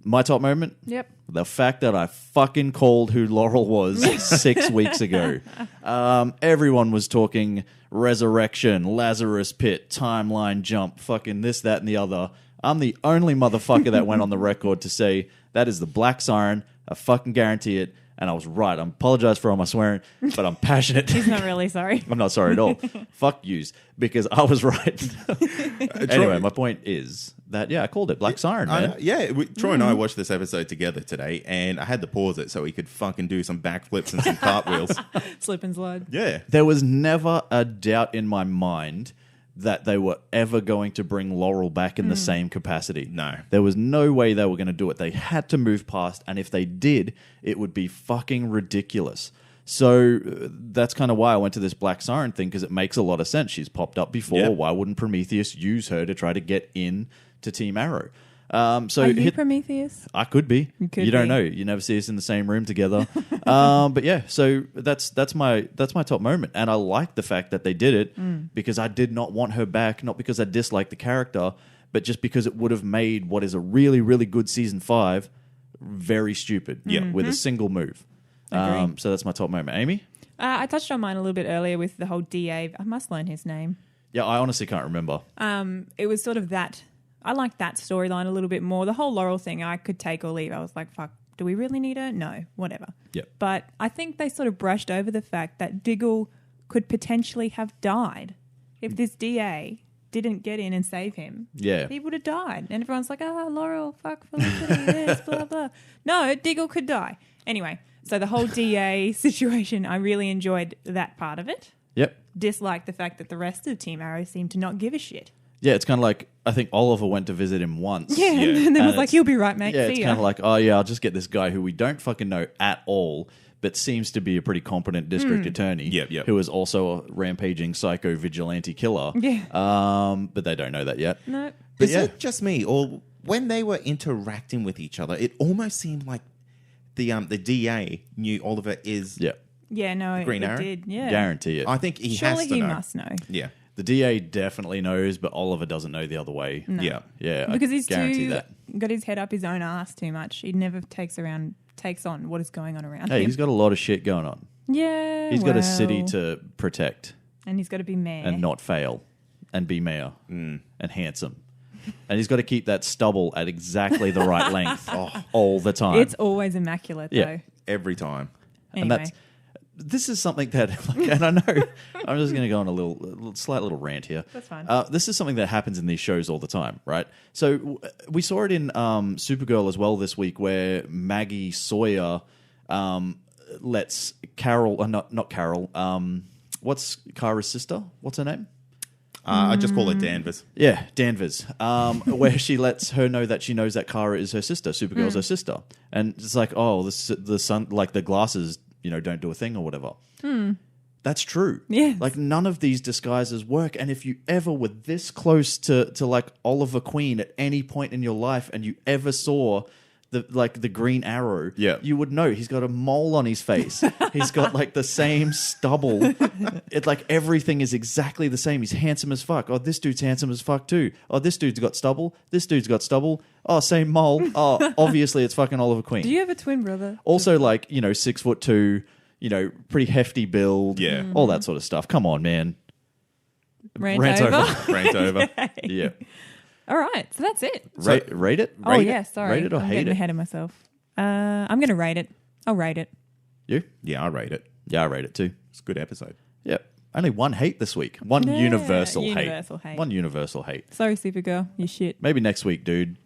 My top moment? Yep. The fact that I fucking called who Laurel was 6 weeks ago. Everyone was talking resurrection, Lazarus pit, timeline jump, fucking this, that, and the other. I'm the only motherfucker that went on the record to say that is the Black Siren. I fucking guarantee it. And I was right. I apologize for all my swearing, but I'm passionate. He's not really sorry. I'm not sorry at all. Fuck yous, because I was right. Anyway, my point is that, I called it Black Siren, man. Troy and I watched this episode together today, and I had to pause it so he could fucking do some backflips and some cartwheels. Slip and slide. Yeah. There was never a doubt in my mind that they were ever going to bring Laurel back in the same capacity. No. There was no way they were going to do it. They had to move past, and if they did, it would be fucking ridiculous. So that's kind of why I went to this Black Siren thing, because it makes a lot of sense. She's popped up before. Yeah. Why wouldn't Prometheus use her to try to get in to Team Arrow? Are you Prometheus? I could be. You don't know. You never see us in the same room together. But yeah, so that's my top moment, and I like the fact that they did it because I did not want her back, not because I disliked the character, but just because it would have made what is a really, really good season 5 very stupid. Yeah, with a single move. Agreed. So that's my top moment. Amy? I touched on mine a little bit earlier with the whole DA. I must learn his name. Yeah, I honestly can't remember. It was sort of that. I liked that storyline a little bit more. The whole Laurel thing, I could take or leave. I was like, fuck, do we really need her? No, whatever. Yep. But I think they sort of brushed over the fact that Diggle could potentially have died. If this DA didn't get in and save him, he would have died. And everyone's like, Laurel, fuck Felicity, this, blah, blah. No, Diggle could die. Anyway, so the whole DA situation, I really enjoyed that part of it. Yep. Disliked the fact that the rest of Team Arrow seemed to not give a shit. Yeah, it's kind of like, I think Oliver went to visit him once. Yeah, and then was like, you'll be right, mate. Yeah, See it's ya. kind of like, I'll just get this guy who we don't fucking know at all, but seems to be a pretty competent district attorney. Yep. Who is also a rampaging psycho vigilante killer. Yeah. But they don't know that yet. No. But Is it just me, or when they were interacting with each other, it almost seemed like the DA knew Oliver is Yeah, no, Green it Arrow? did. Yeah. Guarantee it. I think he Surely has to he know. must know. Yeah. The DA definitely knows, but Oliver doesn't know the other way. No. Yeah. Yeah, Because I he's guarantee that. got his head up his own ass too much. He never takes on what is going on around Hey, him. he's got a lot of shit going on. Yeah, He's got a city to protect and he's got to be mayor. and not fail and be mayor and handsome. And he's got to keep that stubble at exactly the right length all the time. It's always immaculate, Yeah. though. Every time. Anyway. And this is something that, and I know, I'm just going to go on a slight little rant here. That's fine. This is something that happens in these shows all the time, right? So we saw it in Supergirl as well this week, where Maggie Sawyer lets Carol, not Carol, what's Kara's sister? What's her name? I just call it Danvers. Yeah, Danvers, where she lets her know that she knows that Kara is her sister. Supergirl's her sister, and it's like, the sun, like the glasses, don't do a thing or whatever. That's true. Yes. Like none of these disguises work, and if you ever were this close to like Oliver Queen at any point in your life, and you ever saw the Green Arrow, you would know he's got a mole on his face. He's got like the same stubble. It's like everything is exactly the same. He's handsome as fuck. Oh, this dude's handsome as fuck too. Oh, this dude's got stubble. This dude's got stubble. Oh, same mole. Oh, obviously it's fucking Oliver Queen. Do you have a twin brother? Also, like 6'2", pretty hefty build. Yeah. All that sort of stuff. Come on, man. Rant over. Rant over. Yeah. All right, so that's it. Rate it. Oh, yeah, sorry. Rate it or I'm hate getting it. ahead of myself. I'm going to rate it. I'll rate it. You? Yeah, I rate it. Yeah, I rate it too. It's a good episode. Yep. Only one hate this week. One Yeah, universal universal hate. One universal hate. Sorry, Supergirl. You shit. Maybe next week, dude.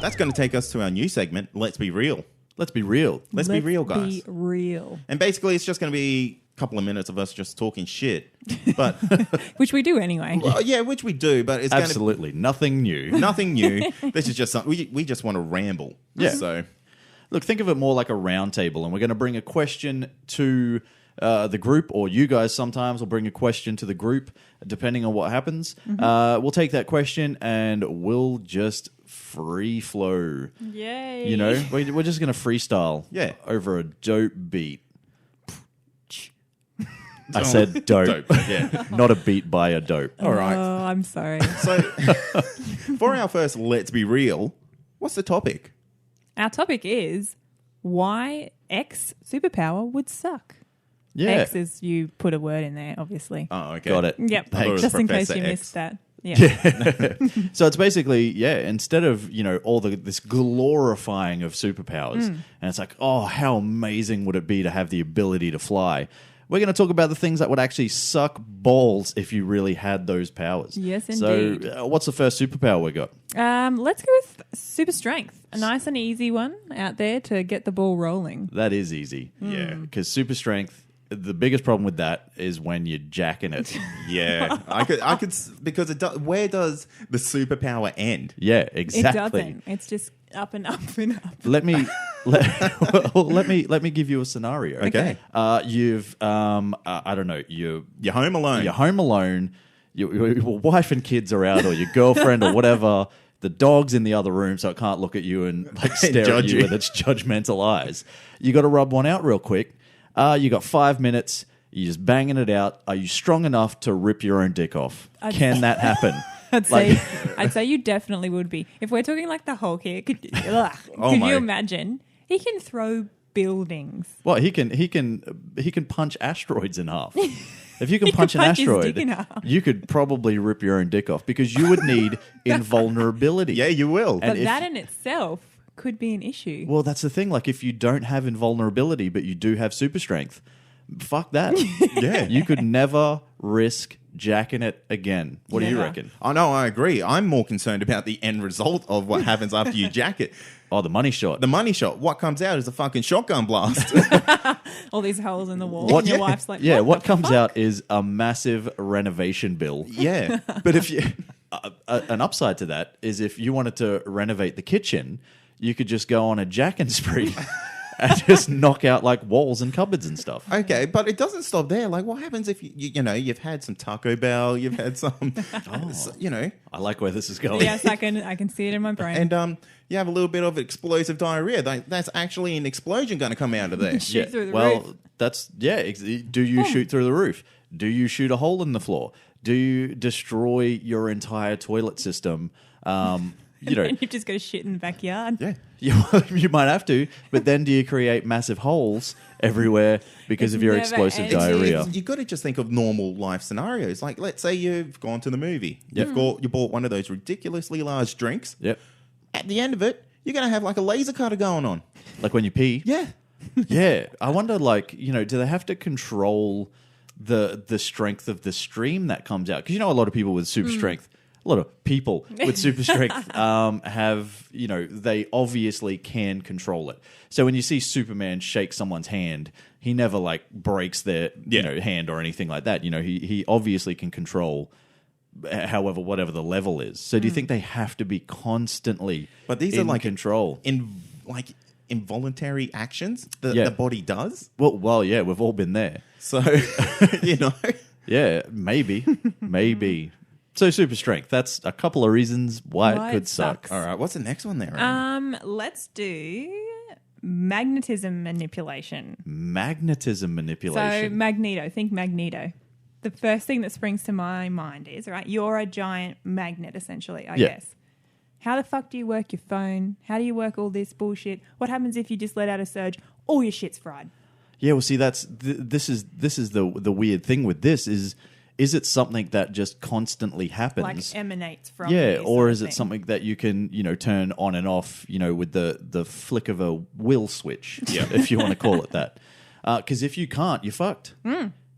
That's going to take us to our new segment, Let's Be Real. Let's be real. Let's be real, guys. Be real. And basically, it's just going to be a couple of minutes of us just talking shit. But, Which we do anyway. well, yeah, which we do, but it's Absolutely. Nothing new. nothing new. This is just something, we just want to ramble. Yeah. So, Look, think of it more like a round table, and we're going to bring a question to the group, or you guys sometimes will bring a question to the group, depending on what happens. We'll take that question, and we'll just free flow. Yay. We're just going to freestyle over a dope beat. I said dope. Yeah. Not a beat by a dope. All right. Oh, I'm sorry. So, for our first Let's Be Real, what's the topic? Our topic is why X superpower would suck. Yeah. X is you put a word in there, obviously. Oh, okay. Got it. Yep. I thought it was Just in case Professor you X. missed that. Yeah. So it's basically, instead of, all this glorifying of superpowers, and it's like, oh, how amazing would it be to have the ability to fly? We're going to talk about the things that would actually suck balls if you really had those powers. Yes, indeed. So what's the first superpower we got? Let's go with super strength. A nice and easy one out there to get the ball rolling. That is easy. Yeah. Because super strength, the biggest problem with that is when you're jacking it. Yeah, I could because it does. Where does the superpower end? Yeah, exactly. It doesn't. It's just up and up and up. Let me give you a scenario. Okay. You've I don't know, You're home alone. You're home alone. Your wife and kids are out, or your girlfriend, or whatever. The dog's in the other room, so it can't look at you and stare at Judge you you. with its judgmental eyes. You got to rub one out real quick. You got 5 minutes. You're just banging it out. Are you strong enough to rip your own dick off? Can that happen? I'd say you definitely would be. If we're talking like the Hulk here, could you imagine? He can throw buildings. Well, he can punch asteroids in half. If you can punch an punch his asteroid, dick in half. you could probably rip your own dick off because you would need invulnerability. Yeah, you will. But that in itself could be an issue. Well, that's the thing. Like, if you don't have invulnerability, but you do have super strength, fuck that. Yeah. You could never risk jacking it again. What do you Never. reckon? Oh, no, I agree. I'm more concerned about the end result of what happens after you jack it. Oh, the money shot. The money shot. What comes out is a fucking shotgun blast. All these holes in the wall. What- And your yeah. wife's like, what the comes fuck? out is a massive renovation bill. Yeah. But if you... An upside to that is if you wanted to renovate the kitchen, you could just go on a jacking spree and just knock out like walls and cupboards and stuff. Okay, but it doesn't stop there. Like, what happens if you've had some Taco Bell, you've had some, I like where this is going. Yes, I can see it in my brain. and you have a little bit of explosive diarrhea. That's actually an explosion going to come out of there. Shoot through the well, roof. that's do you shoot through the roof? Do you shoot a hole in the floor? Do you destroy your entire toilet system? And you've just got to shit in the backyard. Yeah. You might have to, but then do you create massive holes everywhere because It's of your never explosive ending. diarrhea? You've got to just think of normal life scenarios. Like, let's say you've gone to the movie. Yep. You bought one of those ridiculously large drinks. Yep. At the end of it, you're going to have like a laser cutter going on. Like when you pee? Yeah. Yeah. I wonder, do they have to control the strength of the stream that comes out? Because a lot of people with super strength, a lot of people with super strength have, they obviously can control it. So when you see Superman shake someone's hand, he never breaks their hand or anything like that. He obviously can control whatever the level is. So do you think they have to be constantly But these in are control? Involuntary actions that Yeah. the body does. Well, yeah, we've all been there. So, Yeah, maybe. So super strength. That's a couple of reasons why Why it could it suck. sucks. All right, what's the next one there? Amy? Let's do magnetism manipulation. Magnetism So manipulation. Magneto, think Magneto. The first thing that springs to my mind is, right, you're a giant magnet, essentially, I Yeah. guess. How the fuck do you work your phone? How do you work all this bullshit? What happens if you just let out a surge? All your shit's fried. Yeah, well, see, this is the weird thing with this is it something that just constantly happens? Like emanates from Yeah, you or sort of is it thing. something that you can turn on and off with the flick of a will switch, if you want to call it that? Because if you can't, you're fucked.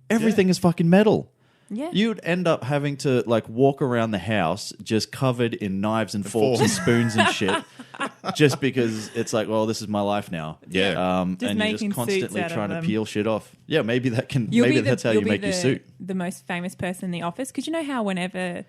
Everything is fucking metal. Yeah. You'd end up having to walk around the house just covered in knives and forks and spoons and shit, just because it's well, this is my life now. Yeah. Just and you're making just suits constantly out of trying to them. peel shit off. Yeah, maybe that can. You'll maybe be that's how you'll you be make your suit. The most famous person in the office, because you know how whenever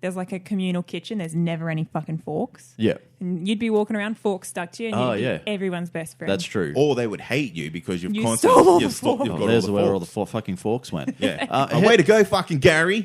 there's a communal kitchen, there's never any fucking forks. Yeah, And you'd be walking around, forks stuck to you, and Oh, you'd be yeah. everyone's best friend. that's true. Or they would hate you because you've You constantly stole all the you've got Oh, there's all where the all the forks. fucking forks went. Yeah. Way to go, fucking Gary.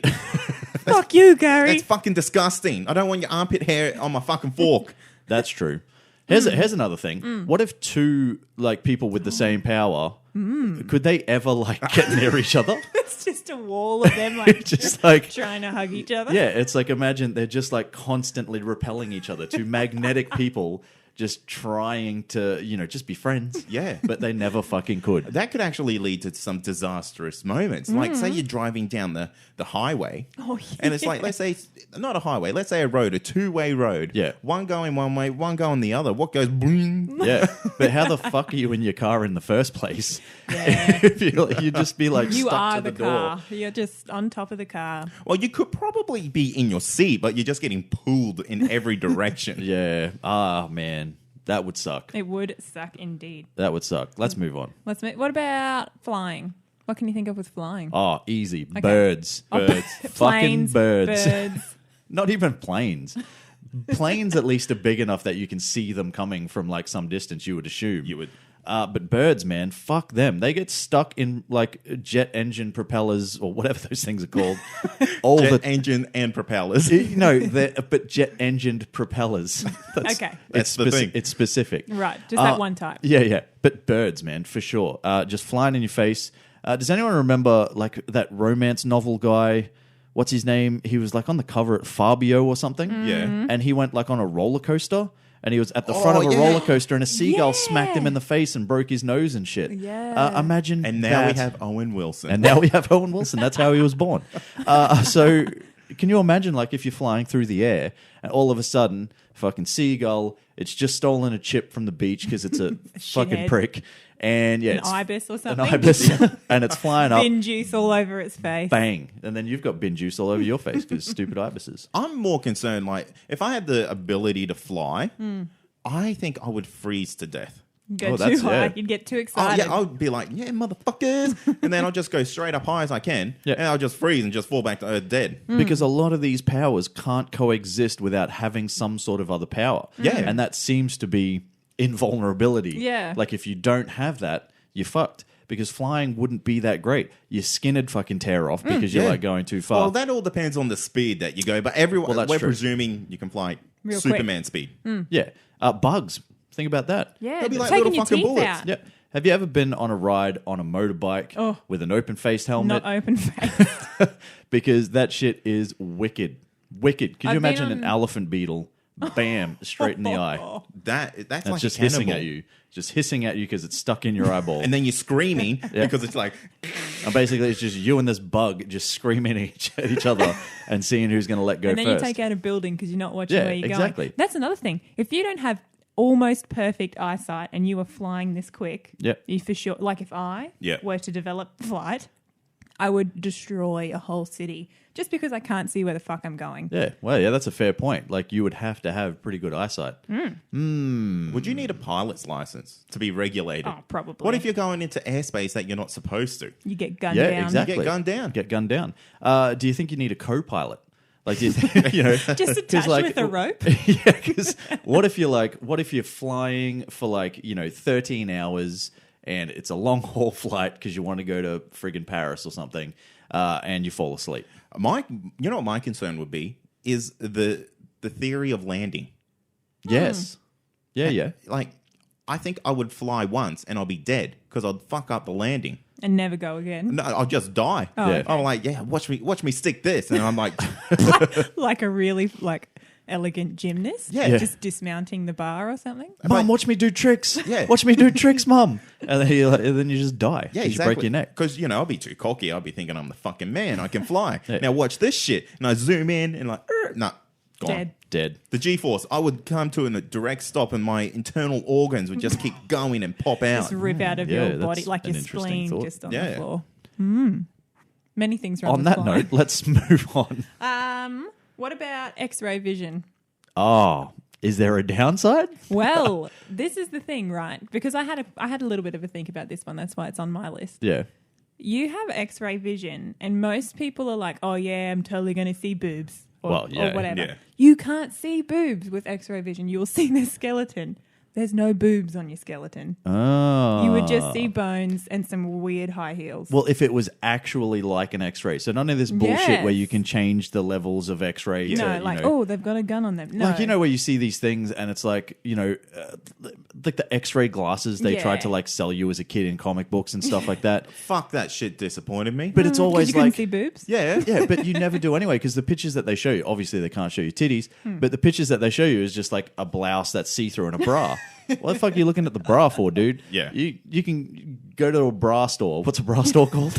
Fuck you, Gary. That's fucking disgusting. I don't want your armpit hair on my fucking fork. That's true. Here's another thing. What if two people with the same power could they ever get near each other? It's just a wall of them Just trying to hug each other. yeah, it's imagine they're just constantly repelling each other. Two magnetic people just trying to, just be friends. Yeah. But they never fucking could. That could actually lead to some disastrous moments. Like, say you're driving down the highway. Oh, yeah. And it's like, let's say, not a highway, let's say a road, a two-way road. Yeah. One going one way, one going the other. What goes boom? Yeah. But how the fuck are you in your car in the first place? Yeah. If you'd just be like You stuck are to the, the door. car. You're just on top of the car. Well, you could probably be in your seat, but you're just getting pulled in every direction. Yeah. Ah, man. That would suck. It would suck indeed. That would suck. Let's move on. What about flying? What can you think of with flying? Oh, easy. Birds. Oh, Birds. Fucking planes, birds. Not even planes. Planes at least are big enough that you can see them coming from like some distance, you would assume. You would. But birds, man, fuck them. They get stuck in like jet engine propellers or whatever those things are called. All Jet the engine and propellers. but jet engined propellers. Okay. That's the thing. It's specific. Right. Just that one type. Yeah. But birds, man, for sure. Just flying in your face. Does anyone remember like that romance novel guy? What's his name? He was like on the cover at Fabio or something. Yeah. And he went like on a roller coaster. And he was at the front of a roller coaster, and a seagull smacked him in the face and broke his nose and shit. Yeah. Imagine And now we that. have Owen Wilson. And now we have Owen Wilson. That's how he was born. So can you imagine, like, if you're flying through the air and all of a sudden, fucking seagull, it's just stolen a chip from the beach because it's a fucking Shithead. prick. And yeah, An it's ibis or an something. ibis, and it's flying up, Bin juice all over its face. bang, and then you've got bin juice all over your face because stupid ibises. I'm more concerned, like, if I had the ability to fly, I think I would freeze to death. Go Oh, too that's- high. yeah. You'd get too Oh, excited. yeah, I would be like, yeah, motherfuckers. And then I'll just go straight up high as I can. Yeah. And I'll just freeze and just fall back to earth dead. Because a lot of these powers can't coexist without having some sort of other power. Yeah. And that seems to be invulnerability. Yeah. Like if you don't have that, you're fucked. Because flying wouldn't be that great. Your skin would fucking tear off because you're Yeah. like going too far. Well, that all depends on the speed that you go. But everyone, Well, that's we're true. presuming you can fly Real quick. Superman speed. Yeah. Bugs. Think about that. Yeah, They'll be like taking little your fucking teeth bullets. out. Yeah. Have you ever been on a ride on a motorbike Oh. with an open-faced helmet? Not open face. Because that shit is wicked. Wicked. Could you I've been imagine an on- elephant beetle? Bam, straight in the eye. That's And like it's just a hissing cannibal. at you. Just hissing at you because it's stuck in your eyeball. And then you're screaming because it's like, And basically, it's just you and this bug just screaming at each other and seeing who's going to let go And then first. you take out a building because you're not watching Yeah, where you're exactly. going. That's another thing. If you don't have almost perfect eyesight and you are flying this quick, Yep. you for sure. Like if I Yeah. were to develop flight, I would destroy a whole city just because I can't see where the fuck I'm going. Yeah, well, yeah, that's a fair point. Like, you would have to have pretty good eyesight. would you need a pilot's license to be regulated? Oh, probably. What if you're going into airspace that you're not supposed to? You get gunned Yeah, down. exactly. Get gunned down. Get gunned down. Do you think you need a co-pilot? Like, do you think, Just attached with a rope. Yeah, because what if you're flying for 13 hours and it's a long haul flight because you want to go to friggin' Paris or something, and you fall asleep? You know what my concern would be is the theory of landing. Yes. Yeah. Like, I think I would fly once and I'll be dead because I'd fuck up the landing. And never go again. No, I'll just die. Oh, Yeah. I'm like, yeah, watch me stick this, and I'm like, Like a really elegant gymnast. Yeah. Just dismounting the bar or something. Mum, watch me do tricks. Yeah. Watch me do tricks, Mum. And then you just die. yeah, 'cause exactly. you break your neck. Because I'll be too cocky. I'll be thinking I'm the fucking man. I can fly. Yeah. Now watch this shit, and I zoom in and nah, gone. Dead. Dead. The G-force, I would come to a direct stop, and my internal organs would just keep going and pop out. Just rip out of Yeah, your body, that's like an your interesting spleen thought. just on Yeah. the floor. Many things are On that note, let's move on. What about X-ray vision? Oh, is there a downside? Well, this is the thing, right? Because I had a little bit of a think about this one. That's why it's on my list. Yeah. You have X-ray vision, and most people are like, "Oh yeah, I'm totally going to see boobs," or, Well, yeah, or whatever. yeah. You can't see boobs with X-ray vision. You'll see their skeleton. there's no boobs on your skeleton. Oh. You would just see bones and some weird high heels. Well, if it was actually like an X-ray. So none of this bullshit Yes. where you can change the levels of X-ray to, no, you like, know, oh, they've got a gun on them. No. like, you know, where you see these things and it's like, you know, like the X-ray glasses they Yeah. tried to like sell you as a kid in comic books and stuff like that. Fuck, that shit disappointed me. But it's 'Cause always you couldn't like, see boobs? yeah. yeah, but you never do anyway because the pictures that they show you, obviously they can't show you titties, Hmm. but the pictures that they show you is just like a blouse that's see-through and a bra. What the fuck are you looking at the bra for, dude? Yeah. You can go to a bra store. What's a bra store called?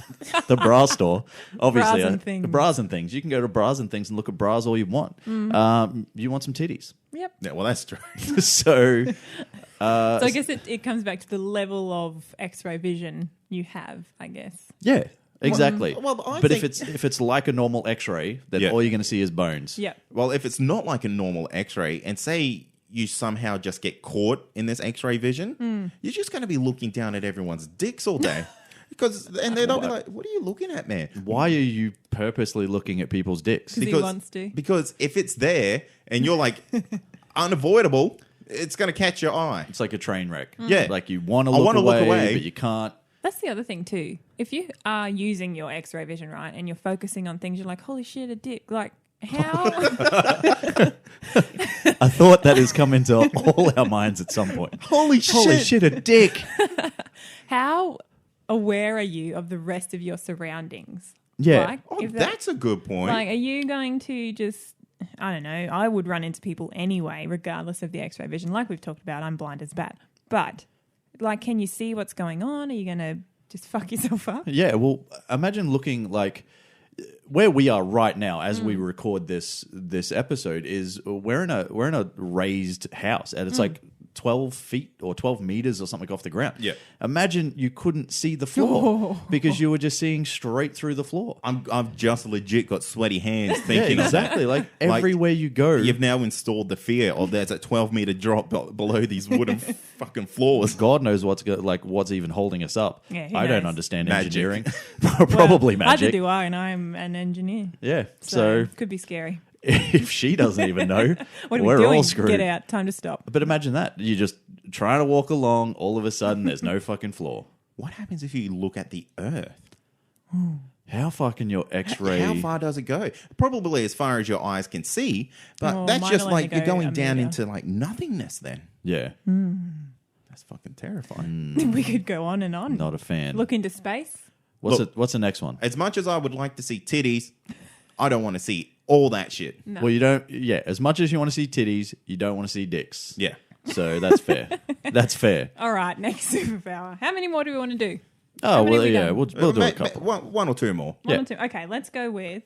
The bra store. Obviously. Bras and things. Bras and things. You can go to bras and things and look at bras all you want. Mm-hmm. You want some titties. Yep. Yeah, well, that's true. So So I guess it comes back to the level of X-ray vision you have, I guess. yeah, exactly. well, I but think- if it's like a normal X-ray, then Yeah. all you're going to see is bones. Yep. Well, if it's not like a normal X-ray, and say you somehow just get caught in this X-ray vision, you're just going to be looking down at everyone's dicks all day. And they'll be like, "What are you looking at, man?" Why are you purposely looking at people's dicks? Because he wants to. Because if it's there and you're like unavoidable, it's going to catch your eye. It's like a train wreck. Yeah. Like you want to I look wanna look away, away. but you can't. That's the other thing too. If you are using your X-ray vision, right, and you're focusing on things, you're like, holy shit, a dick. Like, how? I thought that has come into all our minds at some point. Holy Holy shit, a dick. How aware are you of the rest of your surroundings? Yeah. Like, Oh, if that's a good point. like, are you going to just, I don't know, I would run into people anyway, regardless of the X-ray vision. Like we've talked about, I'm blind as a bat. But, like, can you see what's going on? Are you going to just fuck yourself up? Yeah, well, imagine looking like where we are right now as we record this episode is we're in a raised house and it's like 12 feet or 12 meters or something off the ground. Yeah. Imagine you couldn't see the floor Oh. because you were just seeing straight through the floor. I've just legit got sweaty hands Yeah, thinking exactly. Like Like, everywhere you go. You've now installed the fear of there's a 12-meter drop below these wooden fucking floors. God knows what's even holding us up. Yeah, who I don't knows? understand Magic. engineering. Probably Well, magic. Neither do I, and I'm an engineer. Yeah. So, So could be scary. if she doesn't even know, What are we're we doing? all screwed. Get out. Time to stop. But imagine that. You're just trying to walk along, all of a sudden there's no fucking floor. What happens if you look at the Earth? How far can your X-ray... How far does it go? Probably as far as your eyes can see, but Oh, that's mine just will like only you're go going a down meter. into like nothingness then. Yeah. That's fucking terrifying. we could go on and on. Not a fan. Look into space. What's the next one? As much as I would like to see titties, I don't want to see all that shit. No. Well, you don't... Yeah, as much as you want to see titties, you don't want to see dicks. Yeah. So that's fair. That's fair. All right, next superpower. How many more do we want to do? Oh, many well, have we yeah, done? we'll do a couple. One or two more. One Yeah. or two. Okay, let's go with,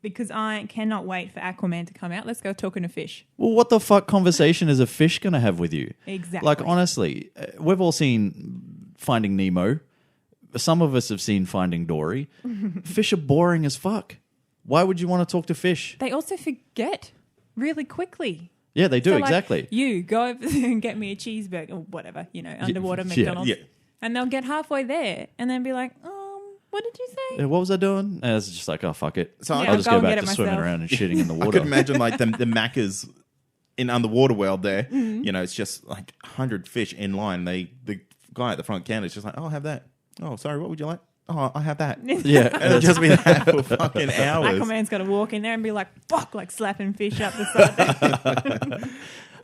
because I cannot wait for Aquaman to come out. Let's go talking to fish. Well, what the fuck conversation is a fish going to have with you? Exactly. Like, honestly, we've all seen Finding Nemo. Some of us have seen Finding Dory. Fish are boring as fuck. Why would you want to talk to fish? They also forget really quickly. Yeah, they do, So, like, exactly. you go over there and get me a cheeseburger or whatever, underwater yeah, McDonald's. yeah. And they'll get halfway there and then be like, what did you say? Yeah, what was I doing? And it's just like, oh, fuck it. So Yeah, I'll just go go and back get to it swimming myself. around and shitting in the I water. could imagine like the Maccas in Underwater World there. You know, it's just like 100 fish in line. The guy at the front counter is just like, oh, I'll have that. Oh, sorry, what would you like? Oh, I have that. Yeah. And it'll just be that for fucking hours. Aquaman's got to walk in there and be like, fuck, like slapping fish up the side there.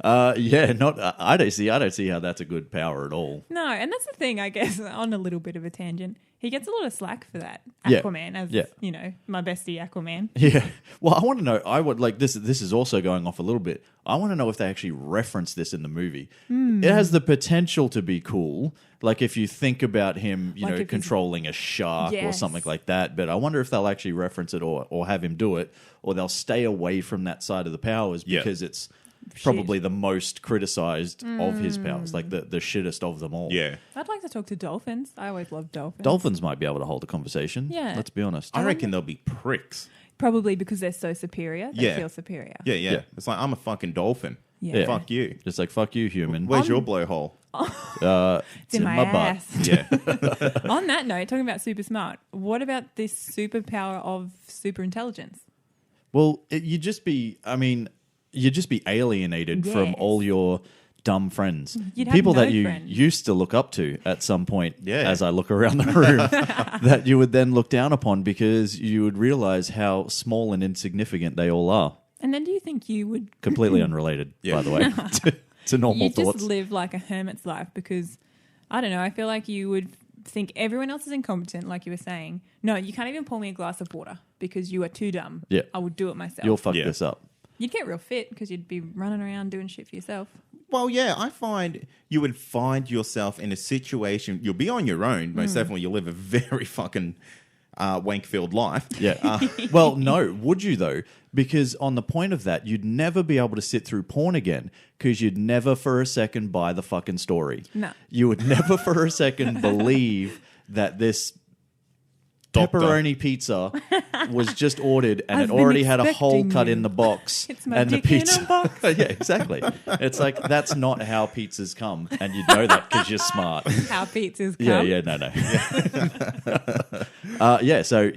I don't see how that's a good power at all. No, and that's the thing, I guess, on a little bit of a tangent. He gets a lot of slack for that, Yeah. Aquaman, as, Yeah. my bestie Aquaman. Yeah. Well, I want to know. I would like this. This is also going off a little bit. I want to know if they actually reference this in the movie. It has the potential to be cool. Like if you think about him, Like if he's- controlling a shark or Yes. something like that. But I wonder if they'll actually reference it or have him do it, or they'll stay away from that side of the powers Yeah. because it's probably the most criticized of his powers, like the shittest of them all. Yeah. I'd like to talk to dolphins. I always love dolphins. Dolphins might be able to hold a conversation. Yeah. Let's be honest. I reckon they'll be pricks. Probably because they're so superior. They Yeah. feel superior. Yeah, yeah, Yeah. It's like, I'm a fucking dolphin. Yeah. Fuck you. Just like, fuck you, human. Where's your blowhole? It's in my ass. butt. Yeah. On that note, talking about super smart, what about this superpower of super intelligence? Well, you'd just be alienated from Yes. all your dumb friends. You'd have People no that you friends. used to look up to at some point Yeah. as I look around the room that you would then look down upon because you would realize how small and insignificant they all are. And then do you think you would Completely unrelated, Yeah. by the way, to normal you thoughts. just live like a hermit's life? Because I don't know, I feel like you would think everyone else is incompetent, like you were saying. No, you can't even pour me a glass of water because you are too dumb. Yeah. I would do it myself. You'll fuck Yeah. this up. You'd get real fit because you'd be running around doing shit for yourself. Well, yeah, I find you would find yourself in a situation, you'll be on your own. Most definitely, you'll live a very fucking wank-filled life. Yeah. Well, no. Would you, though? Because on the point of that, you'd never be able to sit through porn again because you'd never for a second buy the fucking story. No. You would never for a second believe that this Doctor. pepperoni pizza was just ordered and I've it already been had a hole expecting cut you. in the box. It's my and the dick in a pizza. box. Yeah, exactly. It's like, that's not how pizzas come. And you know that because you're smart. How pizzas come. Yeah, no. Yeah, so,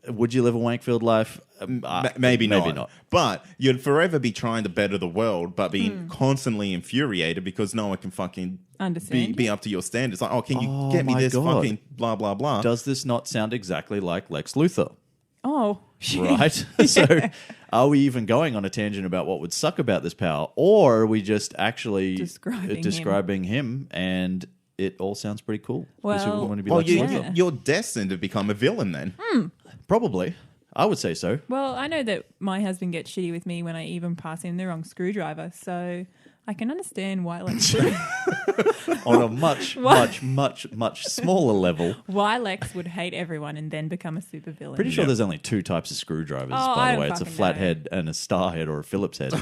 would you live a wank-filled life? Maybe not. Maybe not. But you'd forever be trying to better the world, but being constantly infuriated because no one can fucking Understand be up to your standards. Like, can you Oh get me my this God. fucking blah, blah, blah. Does this not sound exactly like Lex Luthor? Oh. Right? So are we even going on a tangent about what would suck about this power? Or are we just actually Describing him and it all sounds pretty cool? Because Well- we want to be Well, like you, Luthor. you're destined to become a villain then. Probably. I would say so. Well, I know that my husband gets shitty with me when I even pass him the wrong screwdriver, so I can understand why Lex On a much, much smaller level. why Lex would hate everyone and then become a supervillain. Pretty sure Yeah. there's only two types of screwdrivers, Oh, by I the don't way. It's a fucking flat know. head and a star head or a Phillips head.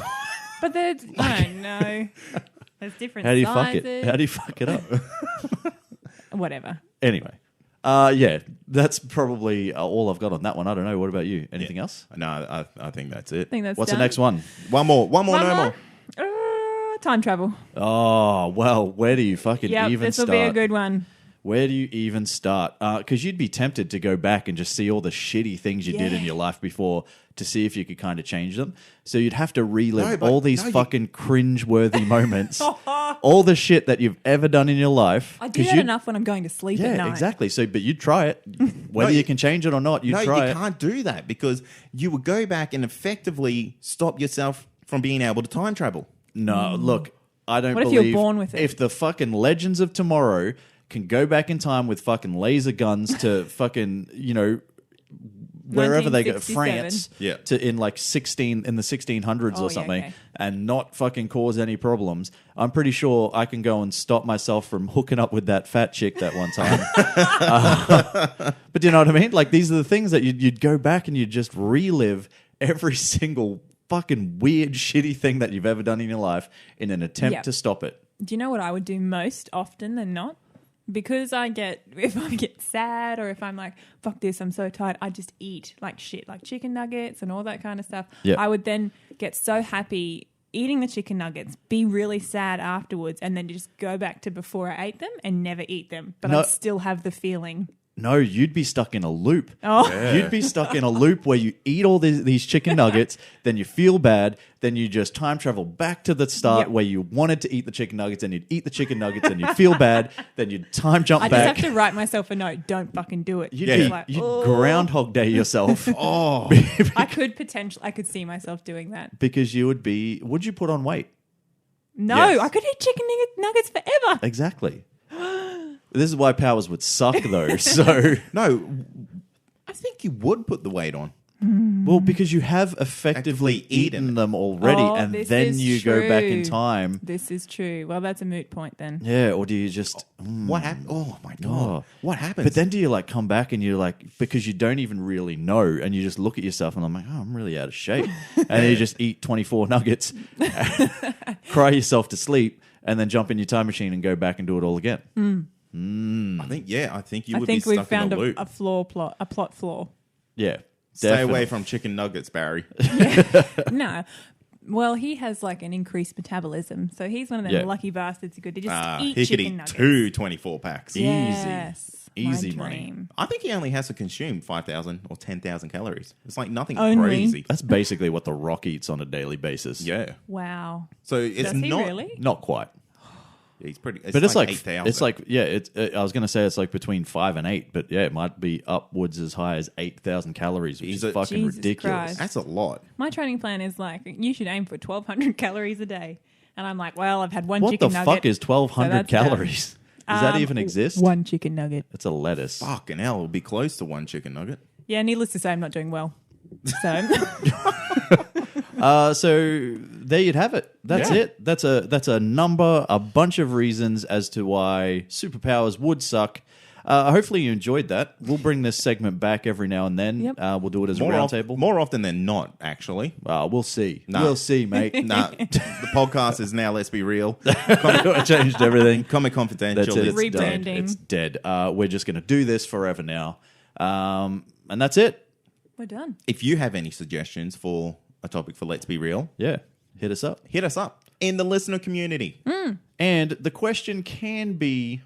But there's I don't know. There's different How do you sizes. fuck it? How do you fuck it up? Whatever. Anyway. Yeah, that's probably all I've got on that one. I don't know. What about you? Anything else? No, I think that's it. I think that's What's done. the next one? One more, One no more? more. Time travel. Oh, well, where do you fucking Yep, even this will start? be a good one. Where do you even start? Because you'd be tempted to go back and just see all the shitty things you did in Yeah. your life before to see if you could kind of change them. So you'd have to relive No, but- all these no, you- fucking cringe-worthy moments, all the shit that you've ever done in your life. I do 'Cause that you'd- enough when I'm going to sleep at Yeah, night. exactly. So, but you'd try it. Whether No, you can change it or not, you'd No, try you it. can't do that because you would go back and effectively stop yourself from being able to time travel. No, look, I don't What if you're believe born with it? if the fucking Legends of Tomorrow can go back in time with fucking laser guns to fucking, wherever they go, 1967. France, Yeah. to in like 1600s Oh, or yeah, something, okay. and not fucking cause any problems. I'm pretty sure I can go and stop myself from hooking up with that fat chick that one time. But do you know what I mean? Like, these are the things that you'd go back and you'd just relive every single fucking weird, shitty thing that you've ever done in your life in an attempt Yep. to stop it. Do you know what I would do most often than not? Because if I get sad or if I'm like, fuck this, I'm so tired, I just eat like shit, like chicken nuggets and all that kind of stuff. Yeah. I would then get so happy eating the chicken nuggets, be really sad afterwards, and then just go back to before I ate them and never eat them. But No. I'd still have the feeling. No, you'd be stuck in a loop. Oh, You'd be stuck in a loop where you eat all these chicken nuggets, then you feel bad, then you just time travel back to the start Yep. where you wanted to eat the chicken nuggets, and you'd eat the chicken nuggets, and you'd feel bad, then you'd time jump I just back. have to write myself a note. Don't fucking do it. You'd, Yeah. be, Like, you'd oh. Groundhog Day yourself. Oh, I could see myself doing that. Because you would be. Would you put on weight? No, Yes. I could eat chicken nuggets forever. Exactly. This is why powers would suck, though. So, no. I think you would put the weight on. well, because you have effectively Actively eaten. eaten them already, Oh, and this then is you go back in true. time. This is true. Well, that's a moot point then. Yeah, or do you just? What happened? Oh my god! Oh. What happens? But then do you like come back and you're like, because you don't even really know, and you just look at yourself and I'm like, oh, I'm really out of shape. And then you just eat 24 nuggets, cry yourself to sleep, and then jump in your time machine and go back and do it all again. I think you I would think be we've stuck in found a loop. a plot flaw. Yeah. Stay definitely. away from chicken nuggets, Barry. No. Well, he has like an increased metabolism, so he's one of them Yeah. lucky bastards who could just eat He could chicken eat nuggets. 2 24 packs. Yes, Easy my money. dream. I think he only has to consume 5,000 or 10,000 calories. It's like nothing Only? crazy. That's basically what The Rock eats on a daily basis. Yeah. Wow. So it's Does he not. really? Not quite. He's pretty. But it's like 8,000. it's like I was going to say it's like between 5 and 8, but yeah, it might be upwards as high as 8,000 calories, which is fucking Jesus ridiculous. Christ. That's a lot. My training plan is like, you should aim for 1,200 calories a day. And I'm like, well, I've had one What chicken the nugget. fuck is 1,200 so that's calories? Does that even exist? One chicken nugget. It's a lettuce. Fucking hell, it'll be close to one chicken nugget. Yeah, needless to say, I'm not doing well. So So there you'd have it. That's Yeah. it. That's a bunch of reasons as to why superpowers would suck. Hopefully you enjoyed that. We'll bring this segment back every now and then. Yep. We'll do it as a roundtable. More often than not, actually. We'll see. No. We'll see, mate. Nah, the podcast is now, let's be real, I changed everything. Comic Confidential. That's it. It's Rebranding. dead. It's dead. We're just going to do this forever now. And that's it. we're done. If you have any suggestions for a topic for Let's Be Real, Yeah. Hit us up. hit us up in the listener community. And the question can be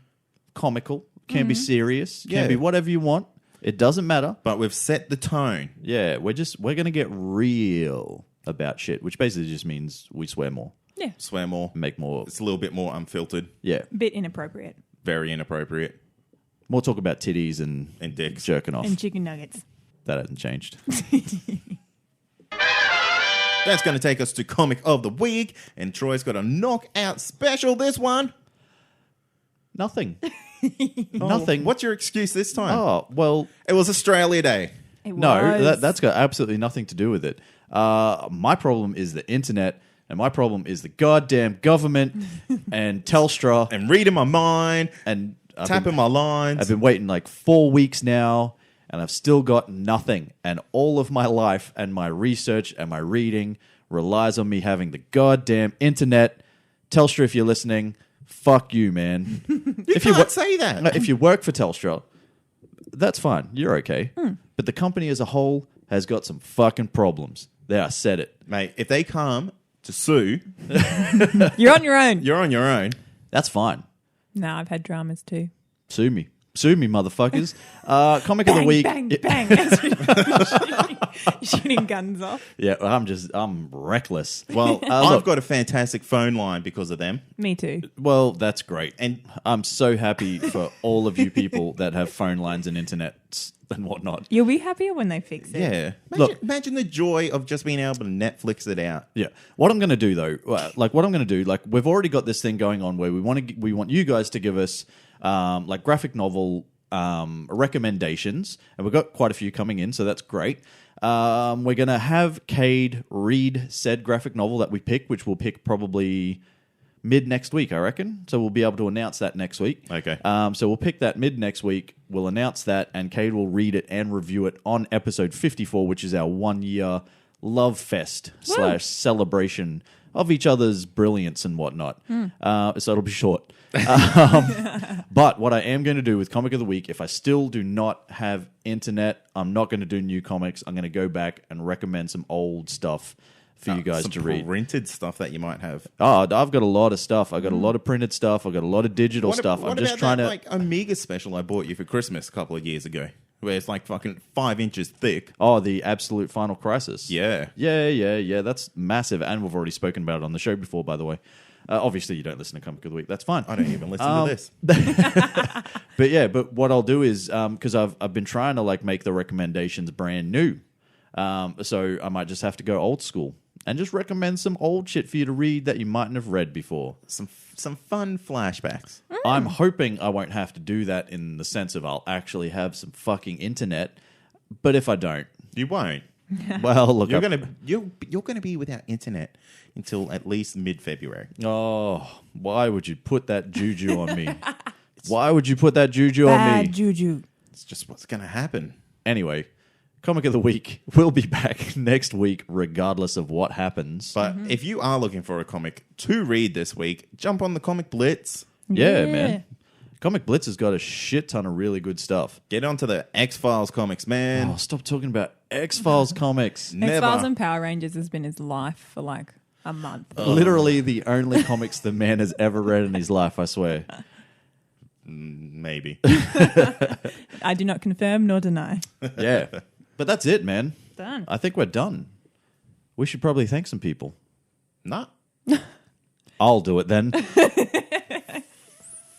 comical, can be serious, can Yeah. be whatever you want. It doesn't matter. But we've set the tone. Yeah, we're going to get real about shit, which basically just means we swear more, Yeah, Swear more. make more. It's a little bit more unfiltered. Yeah, bit inappropriate. Very inappropriate. more talk about titties and dicks. jerking off. And chicken nuggets. That hasn't changed. That's going to take us to Comic of the Week. And Troy's got a knockout special this one. Nothing. Nothing. What's your excuse this time? Oh, well, It was Australia Day. It no, was. that's got absolutely nothing to do with it. My problem is the internet, and my problem is the goddamn government and Telstra. And reading my mind. And Tapping my lines. I've been waiting like 4 weeks now, and I've still got nothing. And all of my life and my research and my reading relies on me having the goddamn internet. Telstra, if you're listening, fuck you, man. You can't say that. If you work for Telstra, that's fine. You're okay. But the company as a whole has got some fucking problems. There, I said it. Mate, if they come to sue, You're on your own. you're on your own. That's fine. No, I've had dramas too. Sue me. Sue me, motherfuckers. Comic of the Bang, week. bang, bang. Shooting guns off. Yeah, I'm reckless. Well, look. I've got a fantastic phone line because of them. Me too. Well, that's great. And I'm so happy for all of you people that have phone lines and internet and whatnot. You'll be happier when they fix it. yeah, imagine the joy of just being able to Netflix it out. Yeah. What I'm going to do though, we've already got this thing going on where we want you guys to give us like graphic novel recommendations, and we've got quite a few coming in, so that's great. We're going to have Cade read said graphic novel that we pick, which we'll pick probably mid next week, I reckon. So we'll be able to announce that next week. Okay. So we'll pick that mid next week. We'll announce that, and Cade will read it and review it on episode 54, which is our 1 year love fest / celebration of each other's brilliance and whatnot. So it'll be short. But what I am going to do with Comic of the Week, if I still do not have internet, I'm not going to do new comics. I'm going to go back and recommend some old stuff for you guys Some to read. printed stuff that you might have. Oh, I've got a lot of stuff. I've got a lot of printed stuff. I've got a lot of digital stuff. What I'm just about trying that, to... like Amiga special I bought you for Christmas a couple of years ago, where it's like fucking 5 inches thick. Oh, the Absolute Final Crisis. Yeah. Yeah. That's massive. And we've already spoken about it on the show before, by the way. Obviously, you don't listen to Comic of the Week. That's fine. I don't even listen to this. But what I'll do is, because I've been trying to like make the recommendations brand new. So I might just have to go old school and just recommend some old shit for you to read that you mightn't have read before. Some fun flashbacks. I'm hoping I won't have to do that in the sense of I'll actually have some fucking internet. But if I don't, You won't. well, look, You're gonna be without internet until at least mid-February. Oh, why would you put that juju on me? Why would you put that juju on Bad me? juju. It's just what's gonna happen. Anyway, Comic of the Week will be back next week, regardless of what happens. But if you are looking for a comic to read this week, jump on the Comic Blitz. Yeah, man. Comic Blitz has got a shit ton of really good stuff. Get onto the X-Files comics, man. Oh, stop talking about X-Files comics. X-Files and Power Rangers has been his life for like a month. Literally the only comics the man has ever read in his life, I swear. Maybe. I do not confirm nor deny. Yeah. But that's it, man. Done. I think we're done. We should probably thank some people. Nah. I'll do it then.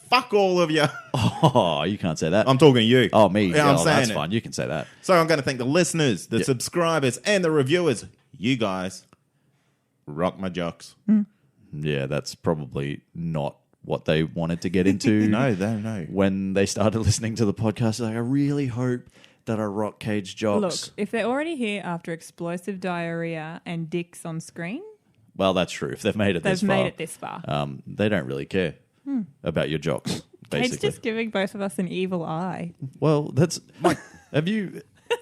Fuck all of you. Oh, you can't say that. I'm talking to you. Oh, me. Yeah, I'm saying that's it. fine. You can say that. So I'm going to thank the listeners, the subscribers, and the reviewers. You guys rock my jocks. Yeah, that's probably not what they wanted to get into. No. When they started listening to the podcast, like, I really hope that I rock Cage jocks. Look, if they're already here after explosive diarrhea and dicks on screen, Well, that's true. If they've made it this far. they've made it this far. They don't really care about your jocks, Kate's basically. just giving both of us an evil eye. Well, that's...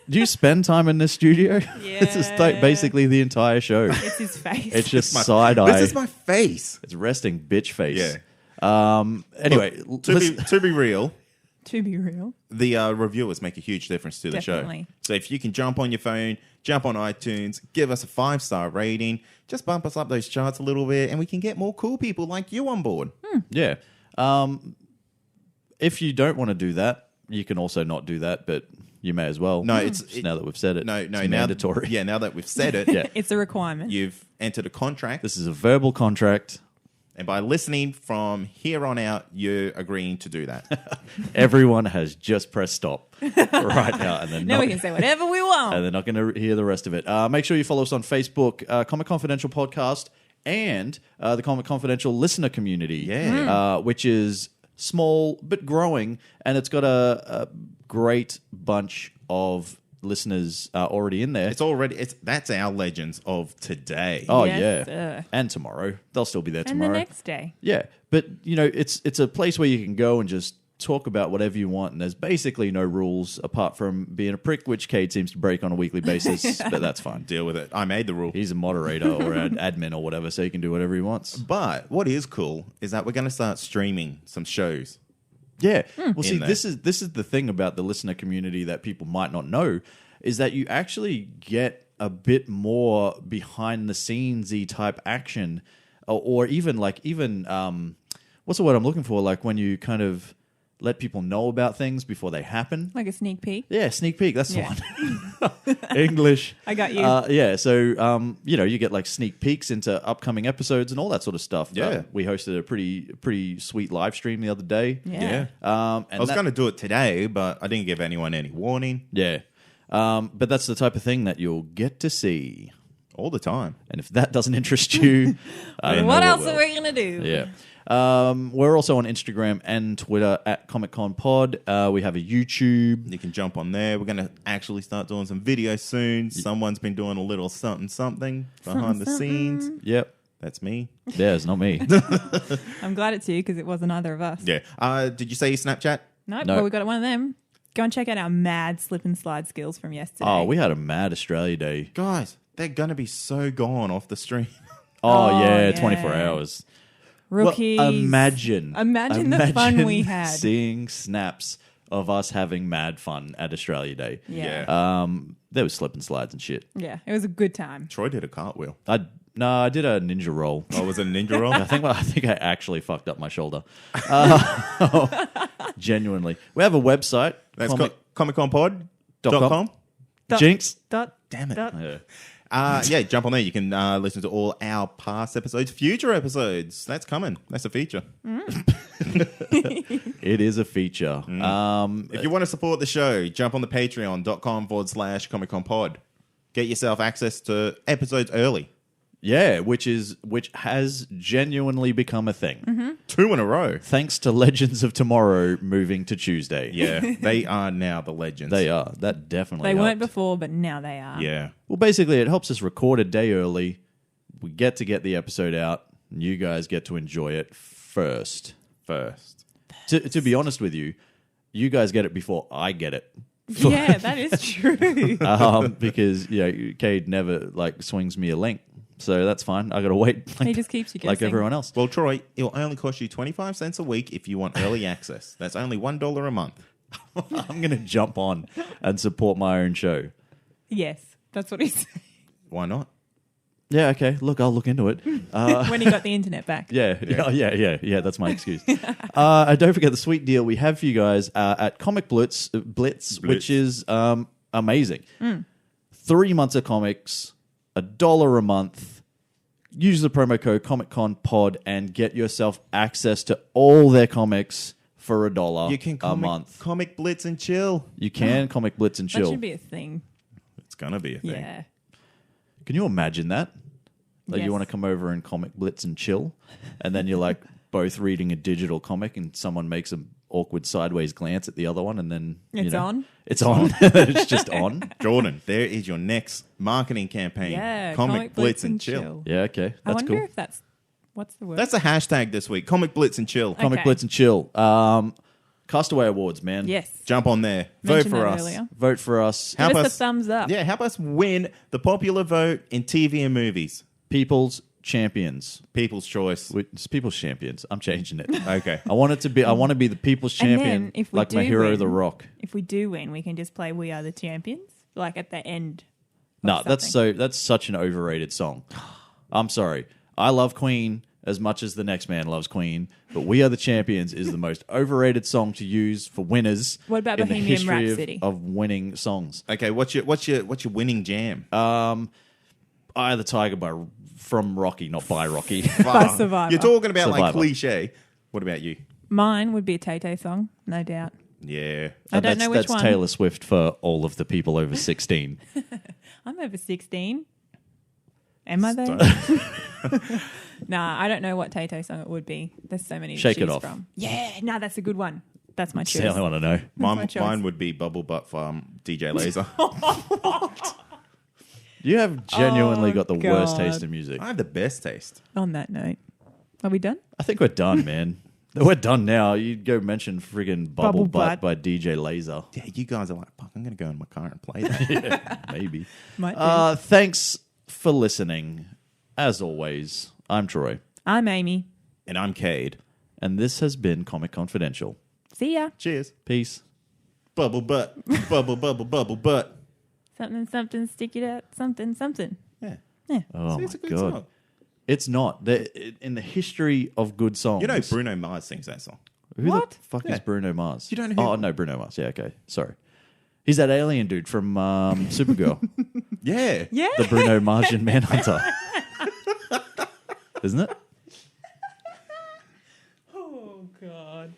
Do you spend time in this studio? Yeah. This is basically the entire show. It's his face. It's just side eye. This is my face. It's resting bitch face. Yeah. Anyway, Look, to be real, to be real. the reviewers make a huge difference to the Definitely. show. So if you can jump on your phone, jump on iTunes, give us a 5-star rating, just bump us up those charts a little bit, and we can get more cool people like you on board. yeah. If you don't want to do that, you can also not do that, but you may as well. No, Just now that we've said it. No, it's now, mandatory. Yeah, now that we've said it, Yeah. It's a requirement. you've entered a contract, This is a verbal contract. and by listening from here on out, you're agreeing to do that. Everyone has just pressed stop right now, and Now we can say whatever we want. and they're not going to hear the rest of it. Make sure you follow us on Facebook, Comic Confidential Podcast, and the Comic Confidential listener community. Yeah. Which is small but growing, and it's got a great bunch of listeners already in there. That's our legends of today. Oh Yes, yeah, and tomorrow they'll still be there and tomorrow. the next day. Yeah, but it's a place where you can go and just talk about whatever you want, and there's basically no rules apart from being a prick, which Cade seems to break on a weekly basis, but that's fine. Deal with it. I made the rule. He's a moderator or an admin or whatever, so he can do whatever he wants. But what is cool is that we're going to start streaming some shows. Yeah. Well, see, there. this is the thing about the listener community that people might not know, is that you actually get a bit more behind the scenes-y type action, or even what's the word I'm looking for? Like when you kind of let people know about things before they happen. Like a sneak peek. Yeah, sneak peek. That's Yeah. the one. English. I got you. Yeah, so you get like sneak peeks into upcoming episodes and all that sort of stuff. Yeah. We hosted a pretty sweet live stream the other day. Yeah. And I was going to do it today, but I didn't give anyone any warning. Yeah. But that's the type of thing that you'll get to see. All the time. And if that doesn't interest you, I don't What know else will. are we going to do? Yeah. We're also on Instagram and Twitter at ComicConPod. We have a YouTube. You can jump on there. We're going to actually start doing some videos soon. Someone's been doing a little something behind the scenes. Yep. That's me. Yeah, it's not me. I'm glad it's you because it wasn't either of us. Yeah. Did you say your Snapchat? Nope, No. well, we got one of them. Go and check out our mad slip and slide skills from yesterday. Oh, we had a mad Australia Day. Guys, they're going to be so gone off the stream. Oh, Oh, yeah, yeah. 24 hours. Rookies. Well, imagine the fun we had. Seeing snaps of us having mad fun at Australia Day. Yeah. There was slip and slides and shit. Yeah, it was a good time. Troy did a cartwheel. I did a ninja roll. Oh, was it a ninja roll? I think I actually fucked up my shoulder. Genuinely. We have a website. That's comic.com. ComicConPod.com. Jinx. Damn it. Yeah. Yeah, jump on there. You can listen to all our past episodes, future episodes. That's coming. That's a feature. It is a feature. If you want to support the show, jump on the patreon.com/ComicConPod. Get yourself access to episodes early. Yeah, which has genuinely become a thing. 2 in a row. Thanks to Legends of Tomorrow moving to Tuesday. Yeah, they are now the legends. They are. That definitely They weren't helped. before, but now they are. Yeah. Well, basically, it helps us record a day early. We get to get the episode out, and you guys get to enjoy it first. To be honest with you, you guys get it before I get it. Yeah, that is true. Because Cade never swings me a link, so that's fine. I got to wait. He just keeps you guessing. like everyone else. Well, Troy, it'll only cost you 25 cents a week if you want early access. That's only $1 a month. I'm going to jump on and support my own show. Yes, that's what he said. Why not? Yeah, okay. Look, I'll look into it. When he got the internet back. Yeah. That's my excuse. And don't forget the sweet deal we have for you guys at Comic Blitz, which is amazing. 3 months of comics, $1 a month. use the promo code ComicConPod and get yourself access to all their comics for $1 You can a month. Comic Blitz and chill. You can Comic Blitz and That chill. should be a thing. It's gonna be a thing. Yeah. Can you imagine that? Like Yes. you want to come over and Comic Blitz and chill, and then you're like both reading a digital comic, and someone makes an awkward sideways glance at the other one, and then It's on? It's on. It's just on. Jordan, there is your next marketing campaign. Yeah. Comic Blitz and chill. Yeah, okay, I that's wonder cool. if that's what's the word? That's a hashtag this week. Comic Blitz and chill. Comic Okay. Blitz and chill. Castaway Awards, man. yes. Jump on there. Vote Mentioned for that us. earlier. Vote for us. Help Give us us- a thumbs up. Yeah, help us win the popular vote in TV and movies. People's champions. People's choice. It's People's champions. I'm changing it. Okay. I want it to be. I want to be the People's And then, champion, if we like my do hero, win- The Rock. If we do win, we can just play "We Are the Champions" like at the end. No, of that's something. that's such an overrated song. I'm sorry. I love Queen as much as the next man loves Queen, but "We Are the Champions" is the most overrated song to use for winners. What about in the Bohemian history Rhapsody? of winning songs? Okay, what's your winning jam? Eye of the Tiger from Rocky, not by Rocky. By Survivor. You're talking about like Survivor. cliche. What about you? Mine would be a Tay-Tay song, no doubt. Yeah. I don't know which that's one. Taylor Swift for all of the people over 16. I'm over 16. Am I though? Nah, I don't know what Tay-Tay song it would be. There's so many to Shake It choose Off. from. Yeah, no, that's a good one. That's my That's choice. the only one I know. my choice. Mine would be Bubble Butt from DJ Laser. You have genuinely Oh, got the worst God. taste in music. I have the best taste. On that note, are we done? I think we're done, man. We're done now. You go mention friggin' Bubble Bubble Butt Butt. by DJ Laser. Yeah, you guys are like, fuck, I'm going to go in my car and play that. Maybe. Might be. Thanks for listening. As always, I'm Troy, I'm Amy. And I'm Cade. and this has been Comic Confidential. See ya. Cheers. Peace. Bubble butt. Bubble, bubble, bubble butt. Something, something, stick it out. Something, something. Yeah. Yeah. Oh, See, it's a my good God. song. It's not. In the history of good songs. You know Bruno Mars sings that song. Who What? the fuck Yeah. is Bruno Mars? You don't know who- Oh, no, Bruno Mars. Yeah, okay. Sorry. He's that alien dude from Supergirl. Yeah. Yeah. The Bruno Martian Manhunter. Isn't it? Oh, God.